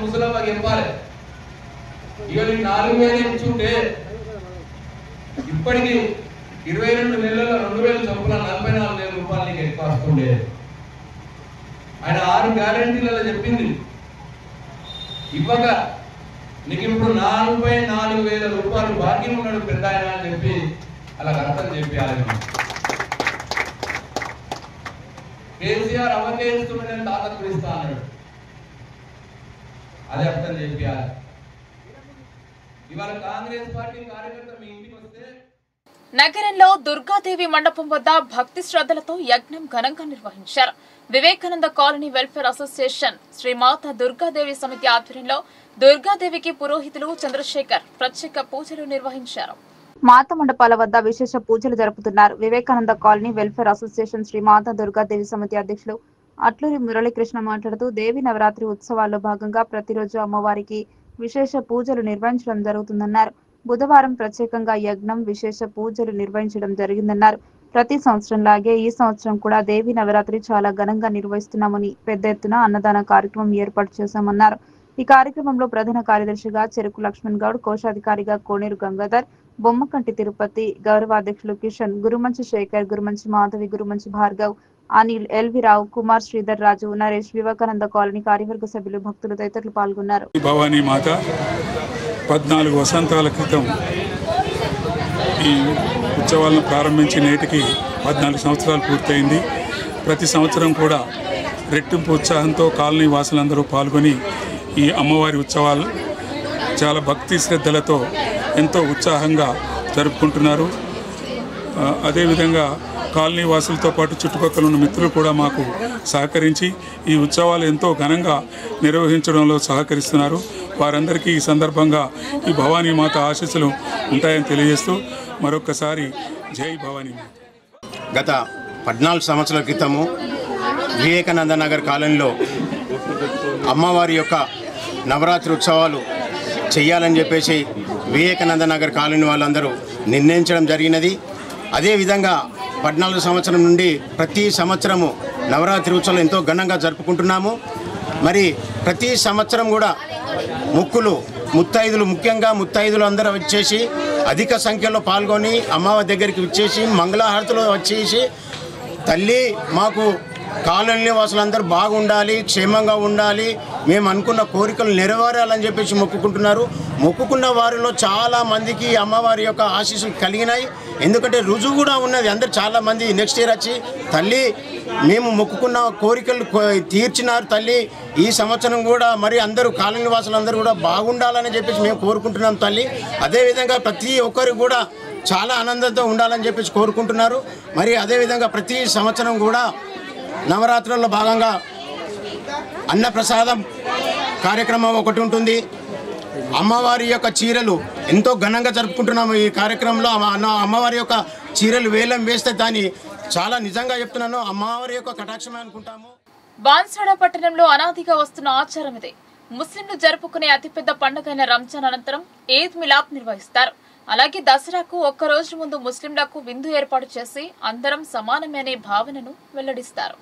ముసలమ్మకి ఇవ్వాలి. ఇక 4,000 ఇచ్చుంటే ఇప్పటికీ 22 నెలల్లో 2,000 చొప్పున 44,000 రూపాయలు నీకు ఎక్కువ వస్తుండే. ఆయన 6 గ్యారెంటీలలో చెప్పింది ఇవ్వక నీకు ఇప్పుడు 44,000 రూపాయలు బాకీ ఉన్నాడు పెద్ద ఆయన అని చెప్పి అలా అర్థం చెప్పాలి. కేసీఆర్ అవకేస్తున్నాడని తాతకు పిలుస్తా అన్నాడు, అదే అర్థం చెప్పాలి. ఇవాళ కాంగ్రెస్ పార్టీ కార్యకర్త మీ ఇంటికి వస్తే నగరంలో దుర్గాదేవి మండపం వద్ద భక్తి శ్రద్ధలతో యజ్ఞం ఘనంగా నిర్వహించారు. Vivekananda colony welfare association Srimata Durgadevi సమితి ఆధ్వర్యంలో దుర్గాదేవికి పురోహితులు చంద్రశేఖర్ ప్రత్యేక పూజలు నిర్వహించారు. మాత మండపాల వద్ద విశేష పూజలు జరుపుతున్నారు. Vivekananda colony welfare association Srimata Durgadevi Samiti అధ్యక్షులు అట్లూరి మురళీకృష్ణ మాట్లాడుతూ దేవి నవరాత్రి ఉత్సవాల్లో భాగంగా ప్రతిరోజు అమ్మవారికి విశేష పూజలు నిర్వహించడం జరుగుతుందన్నారు. బుధవారం ప్రత్యేకంగా యజ్ఞం విశేష పూజలు నిర్వహించడం జరిగిందన్నారు. ప్రతి సంవత్సరంలాగే ఈ సంవత్సరం కూడా దేవి నవరాత్రి చాలా ఘనంగా నిర్వహిస్తున్నామని పెద్ద ఎత్తున అన్నదాన కార్యక్రమం ఏర్పాటు చేశామన్నారు. ఈ కార్యక్రమంలో ప్రధాన కార్యదర్శిగా చెరుకు లక్ష్మణ్ గౌడ్, కోశాధికారిగా కోనేరు గంగాధర్, బొమ్మకంటి తిరుపతి, గౌరవాధ్యక్షులు కిషన్, గురుమంచి శేఖర్, గురుమంచి మాధవి, గురుమంచి భార్గవ్, అనిల్, ఎల్వి రావు, కుమార్, శ్రీధర్ రాజు, నరేష్, వివేకానంద కాలనీ కార్యవర్గ సభ్యులు, భక్తులు తదితరులు పాల్గొన్నారు. భవానీ మాత 14 వసంతాల క్రితం ఈ ఉత్సవాలను ప్రారంభించి నేటికి 14 సంవత్సరాలు పూర్తయింది. ప్రతి సంవత్సరం కూడా రెట్టింపు ఉత్సాహంతో కాలనీ వాసులందరూ పాల్గొని ఈ అమ్మవారి ఉత్సవాలు చాలా భక్తి శ్రద్ధలతో ఎంతో ఉత్సాహంగా జరుపుకుంటున్నారు. అదేవిధంగా కాలనీ వాసులతో పాటు చుట్టుపక్కల ఉన్న మిత్రులు కూడా మాకు సహకరించి ఈ ఉత్సవాలు ఎంతో ఘనంగా నిర్వహించడంలో సహకరిస్తున్నారు. వారందరికీ ఈ సందర్భంగా ఈ భవానీ మాత ఆశీస్సులు ఉంటాయని తెలియజేస్తూ మరొకసారి జై భవానీ మాత. గత 14 సంవత్సరాల క్రితము వివేకానంద నగర్ కాలనీలో అమ్మవారి యొక్క నవరాత్రి ఉత్సవాలు చేయాలని చెప్పేసి వివేకానంద నగర్ కాలనీ వాళ్ళందరూ నిర్ణయించడం జరిగినది. అదేవిధంగా 14 సంవత్సరం నుండి ప్రతి సంవత్సరము నవరాత్రి ఉత్సవాలు ఎంతో ఘనంగా జరుపుకుంటున్నాము. మరి ప్రతి సంవత్సరం కూడా ముత్తైదులు ముఖ్యంగా ముత్తైదులు అందరూ వచ్చేసి అధిక సంఖ్యలో పాల్గొని అమ్మవారి దగ్గరికి వచ్చేసి మంగళహారతిలో వచ్చేసి తల్లి మాకు కాలనీ వాసులందరూ బాగుండాలి, క్షేమంగా ఉండాలి, మేము అనుకున్న కోరికలు నెరవేరాలని చెప్పేసి మొక్కుకుంటున్నారు. మొక్కుకున్న వారిలో చాలా మందికి అమ్మవారి యొక్క ఆశీస్సులు కలిగినాయి. ఎందుకంటే రుజువు కూడా ఉన్నది. అందరు చాలామంది నెక్స్ట్ ఇయర్ వచ్చి తల్లి మేము మొక్కుకున్న కోరికలు తీర్చినారు తల్లి, ఈ సంవత్సరం కూడా మరి అందరూ కాలనీ వాసులందరూ కూడా బాగుండాలని చెప్పేసి మేము కోరుకుంటున్నాం తల్లి. అదేవిధంగా ప్రతి ఒక్కరు కూడా చాలా ఆనందంతో ఉండాలని చెప్పేసి కోరుకుంటున్నారు. మరి అదేవిధంగా ప్రతి సంవత్సరం కూడా నవరాత్రుల్లో భాగంగా అన్నప్రసాదం కార్యక్రమం ఒకటి ఉంటుంది. అమ్మవారి యొక్క చీరలు ఎంతో ఘనంగా జరుపుకుంటున్నాము. ఈ కార్యక్రమంలో అమ్మవారి యొక్క చీరలు వేలం వేస్తే దాన్ని చాలా నిజంగా చెప్తున్నాను, అమ్మవారి యొక్క కటాక్షమే అనుకుంటాము. బాన్స్వాడ పట్టణంలో అనాదిగా వస్తున్న ఆచారం ఇదే. ముస్లింలు జరుపుకునే అతిపెద్ద పండుగైన రంజాన్ అనంతరం ఈద్ మిలాద్ నిర్వహిస్తారు. అలాగే దసరాకు ఒక్కరోజు ముందు ముస్లింలకు విందు ఏర్పాటు చేసి అందరం సమానమే అనే భావనను వెల్లడిస్తారు.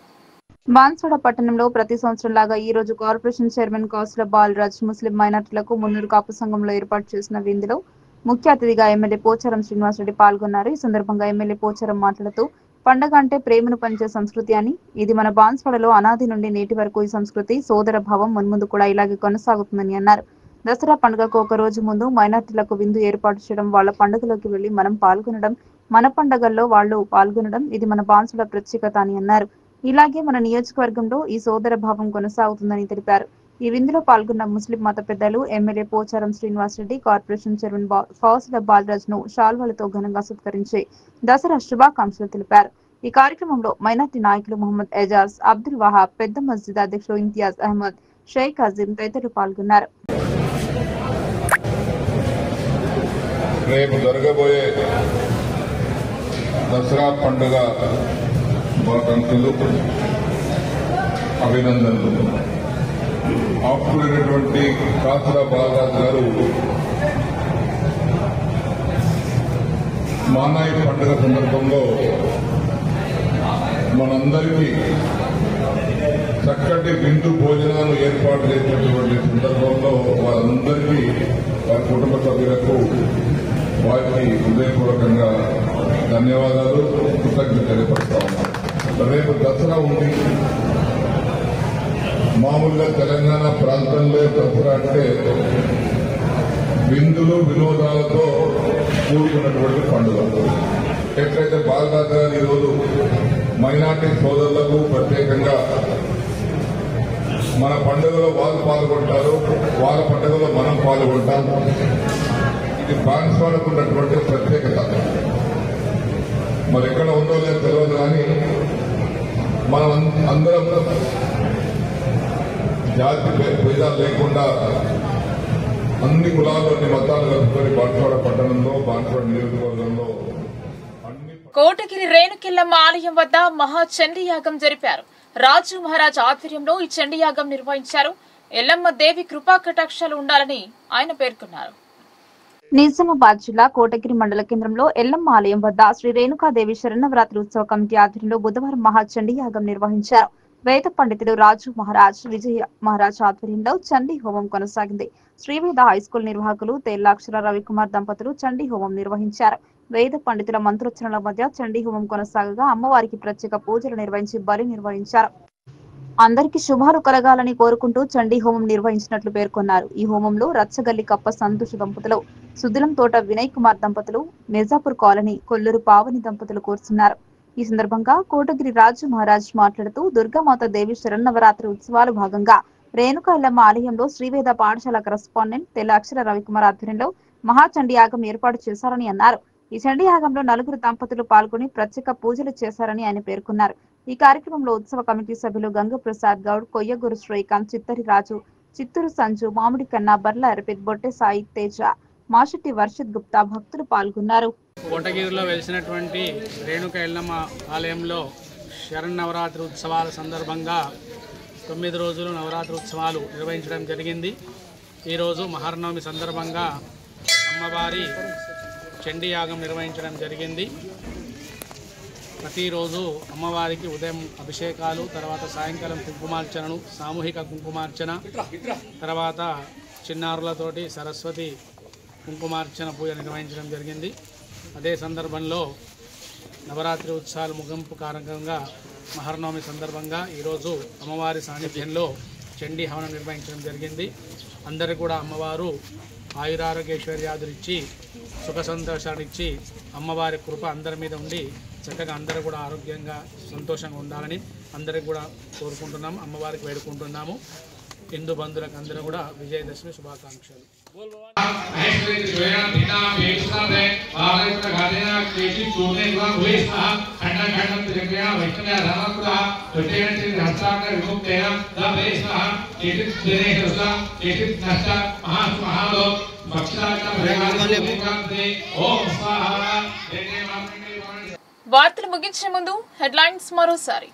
బాన్స్వాడ పట్టణంలో ప్రతి సంవత్సరం లాగా ఈ రోజు కార్పొరేషన్ చైర్మన్ కౌన్సిలర్ బాలరాజ్ ముస్లిం మైనార్టీలకు మున్నూరు కాపు సంఘంలో ఏర్పాటు చేసిన విందులో ముఖ్య అతిథిగా ఎమ్మెల్యే పోచారం శ్రీనివాసరెడ్డి పాల్గొన్నారు. ఈ సందర్భంగా ఎమ్మెల్యే పోచారం మాట్లాడుతూ పండగ అంటే ప్రేమను పంచే సంస్కృతి అని, ఇది మన బాన్స్వాడలో అనాది నుండి నేటి వరకు ఈ సంస్కృతి సోదర భావం మున్ముందు కూడా ఇలాగే కొనసాగుతుందని అన్నారు. దసరా పండుగకు ఒక రోజు ముందు మైనార్టీలకు విందు ఏర్పాటు చేయడం, వాళ్ళ పండుగలోకి వెళ్లి మనం పాల్గొనడం, మన పండుగల్లో వాళ్ళు పాల్గొనడం ఇది మన బాన్స్వాడ ప్రత్యేకత అని అన్నారు. ఇలాగే మన నియోజకవర్గంలో ఈ సోదర భావం కొనసాగుతుందని తెలిపారు. ఈ విందులో పాల్గొన్న ముస్లిం మత పెద్దలు MLA Pocharam Srinivasa Reddy, corporation chairman councillor Balaraj ను శాల్వాలతో ఘనంగా సత్కరించి దసరా శుభాకాంక్షలు తెలిపారు. ఈ కార్యక్రమంలో మైనార్టీ నాయకులు మహమ్మద్ ఎజాజ్, అబ్దుల్ వహాబ్, పెద్ద మస్జిద్ అధ్యక్షులు ఇంతియాజ్ అహ్మద్, షేక్ అజీం తదితరులు పాల్గొన్నారు. రేపు జరగబోయే దసరా పండుగ శుభాకాంక్షలు, అభినందనలు. ఆపుకునేటువంటి కాసుల బాలరాజు గారు మానాయి పండుగ సందర్భంలో మనందరికీ చక్కటి విందు భోజనాలు ఏర్పాటు చేసినటువంటి సందర్భంలో వారందరికీ వారి కుటుంబ సభ్యులకు వారికి హృదయపూర్వకంగా ధన్యవాదాలు, కృతజ్ఞతలు తెలియపరుస్తా ఉన్నాం. రేపు దసరా ఉంది. మామూలుగా తెలంగాణ ప్రాంతంలో దసరా అంటే విందులు వినోదాలతో కూడుకున్నటువంటి పండుగ. ఎట్లయితే బాలదాత ఈరోజు మైనార్టీ సోదరులకు ప్రత్యేకంగా మన పండుగలో వాళ్ళు పాల్గొంటారు, వాళ్ళ పండుగలో మనం పాల్గొంటాం. ఇది బాన్స్వాడకు ఉన్నటువంటి ప్రత్యేకత. మరి ఎక్కడ ఉందో లేదో తెలియదు, కానీ మనం అందరం జాతి భేదాలు లేకుండా అన్ని కులాలు అన్ని మతాలు కలుపుకొని బాన్స్వాడ పట్టణంలో బాన్స్వాడ నియోజకవర్గంలో కోటగిరి రేణుకెల్లమ్మ ఆలయం వద్ద మహా చండీయాగం జరిపారు. రాజు మహారాజ్ ఆధ్వర్యంలో ఈ చండీయాగం నిర్వహించారు. ఎల్లమ్మ దేవి కృపా కటాక్షాలు ఉండాలని ఆయన పేర్కొన్నారు. నిజామాబాద్ జిల్లా కోటగిరి మండల కేంద్రంలో ఎల్లమ్మ ఆలయం వద్ద శ్రీ రేణుకాదేవి శరన్నవరాత్రి ఉత్సవ కమిటీ ఆధ్వర్యంలో బుధవారం మహా చండీయాగం నిర్వహించారు. వేద పండితుడు రాజు మహారాజ్ విజయ మహారాజ్ ఆధ్వర్యంలో చండీ హోమం కొనసాగింది. శ్రీవేద హైస్కూల్ నిర్వాహకులు తేళ్లాక్షర రవికుమార్ దంపతులు చండీ హోమం నిర్వహించారు. వేద పండితుల మంత్రోచ్చరణల మధ్య చండీ హోమం కొనసాగగా అమ్మవారికి ప్రత్యేక పూజలు నిర్వహించి బలి నిర్వహించారు. అందరికీ శుభాలు కలగాలని కోరుకుంటూ చండీ హోమం నిర్వహించినట్లు పేర్కొన్నారు. ఈ హోమంలో రచ్చగల్లి కప్ప సంతోష్ దంపతులు, సుదిలం తోట వినయ్ కుమార్ దంపతులు, నిజాపూర్ కాలనీ కొల్లూరు పావని దంపతులు కూర్చున్నారు. ఈ సందర్భంగా కోటగిరి రాజు మహారాజ్ మాట్లాడుతూ దుర్గామాత దేవి శరన్నవరాత్రి ఉత్సవాలు భాగంగా రేణుకా ఎల్లమ్మ ఆలయంలో శ్రీవేద పాఠశాల కరెస్పాండెంట్ తెల్లాక్షర రవికుమార్ ఆధ్వర్యంలో మహాచండీయాగం ఏర్పాటు చేశారని అన్నారు. ఈ చండీయాగంలో 4 దంపతులు పాల్గొని ప్రత్యేక పూజలు చేశారని ఆయన పేర్కొన్నారు. ఈ కార్యక్రమంలో ఉత్సవ కమిటీ సభ్యులు గంగప్రసాద్ గౌడ్, కొయ్యగూరు శ్రీకాంత్, చిత్తరి రాజు, చిత్తూరు సంజు, మామిడి కన్నా, బర్ల అరపిత్, బొట్టె సాయి తేజ, మాషెట్టి వర్షిత్ గుప్తా భక్తులు పాల్గొన్నారు. కోటగిరిలో వెలిసినటువంటి రేణుక ఎల్లమ్మ ఆలయంలో శరన్నవరాత్రి ఉత్సవాల సందర్భంగా 9 రోజులు నవరాత్రి ఉత్సవాలు నిర్వహించడం జరిగింది. ఈరోజు మహర్నవమి సందర్భంగా అమ్మవారి చండీయాగం నిర్వహించడం జరిగింది. ప్రతిరోజు అమ్మవారికి ఉదయం అభిషేకాలు, తర్వాత సాయంకాలం కుంకుమార్చనను, సామూహిక కుంకుమార్చన, తర్వాత చిన్నారులతోటి సరస్వతి కుంకుమార్చన పూజ నిర్వహించడం జరిగింది. అదే సందర్భంలో నవరాత్రి ఉత్సవాలు ముగింపు కారణంగా మహర్నవమి సందర్భంగా ఈరోజు అమ్మవారి సాన్నిధ్యంలో చండీ హవనం నిర్వహించడం జరిగింది. అందరూ కూడా అమ్మవారు ఆయురారోగ్యైశ్వర్యాదులిచ్చి సుఖ సంతోషాలిచ్చి అమ్మవారి కృప అందరి మీద ఉండి చక్కగా అందరూ కూడా ఆరోగ్యంగా సంతోషంగా ఉండాలని అందరికీ కూడా కోరుకుంటున్నాము, అమ్మవారికి వేడుకుంటున్నాము. హిందూ బంధువులకు అందరూ కూడా విజయదశమి శుభాకాంక్షలు. వార్తలు ముగించే ముందు హెడ్లైన్స్ మరోసారి.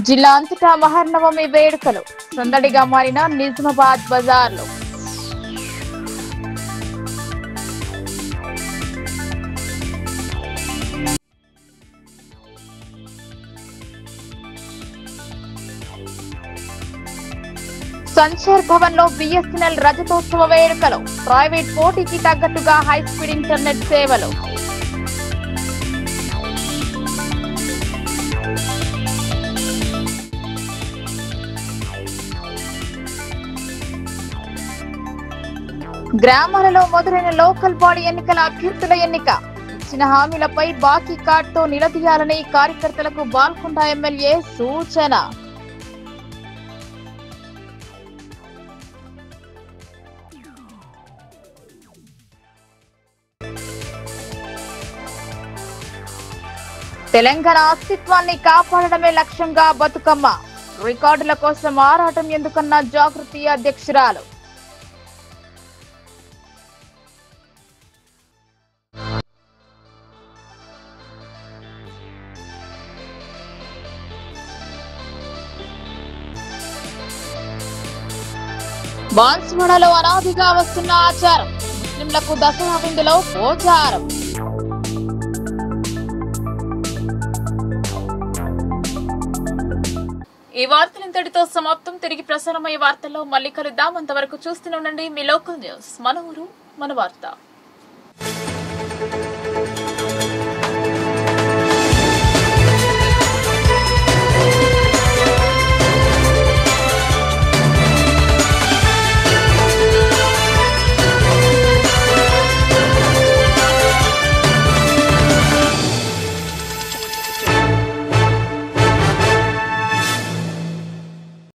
జిల్లా అంతటా మహర్నవమి వేడుకలు సందడిగా మారిన నిజామాబాద్ బజార్లో. సంచార్ భవన్ లో బిఎస్ఎన్ఎల్ రజతోత్సవ వేడుకలు. ప్రైవేట్ పోటీకి తగ్గట్టుగా హైస్పీడ్ ఇంటర్నెట్ సేవలు. గ్రామాలలో మొదలైన లోకల్ బాడీ ఎన్నికల అభ్యర్థుల ఎన్నిక. ఇచ్చిన హామీలపై బాకీ కార్డుతో నిలదీయాలని కార్యకర్తలకు బాల్కొండ ఎమ్మెల్యే సూచన. తెలంగాణ అస్తిత్వాన్ని కాపాడడమే లక్ష్యంగా బతుకమ్మ. రికార్డుల కోసం ఆరాటం ఎందుకన్న జాగృతి అధ్యక్షురాలు. బాన్స్వాడలో అనాదిగా వస్తున్న ఆచారం. ముస్లింలకు దసరా విందులో పోచారం. ఈ వార్తలు ఇంతటితో సమాప్తం. తిరిగి ప్రసారమయ్యే వార్తల్లో మళ్ళీ కలుద్దాం. అంతవరకు చూస్తూనే ఉండండి మీ లోకల్ న్యూస్. మన ఊరు మన వార్త.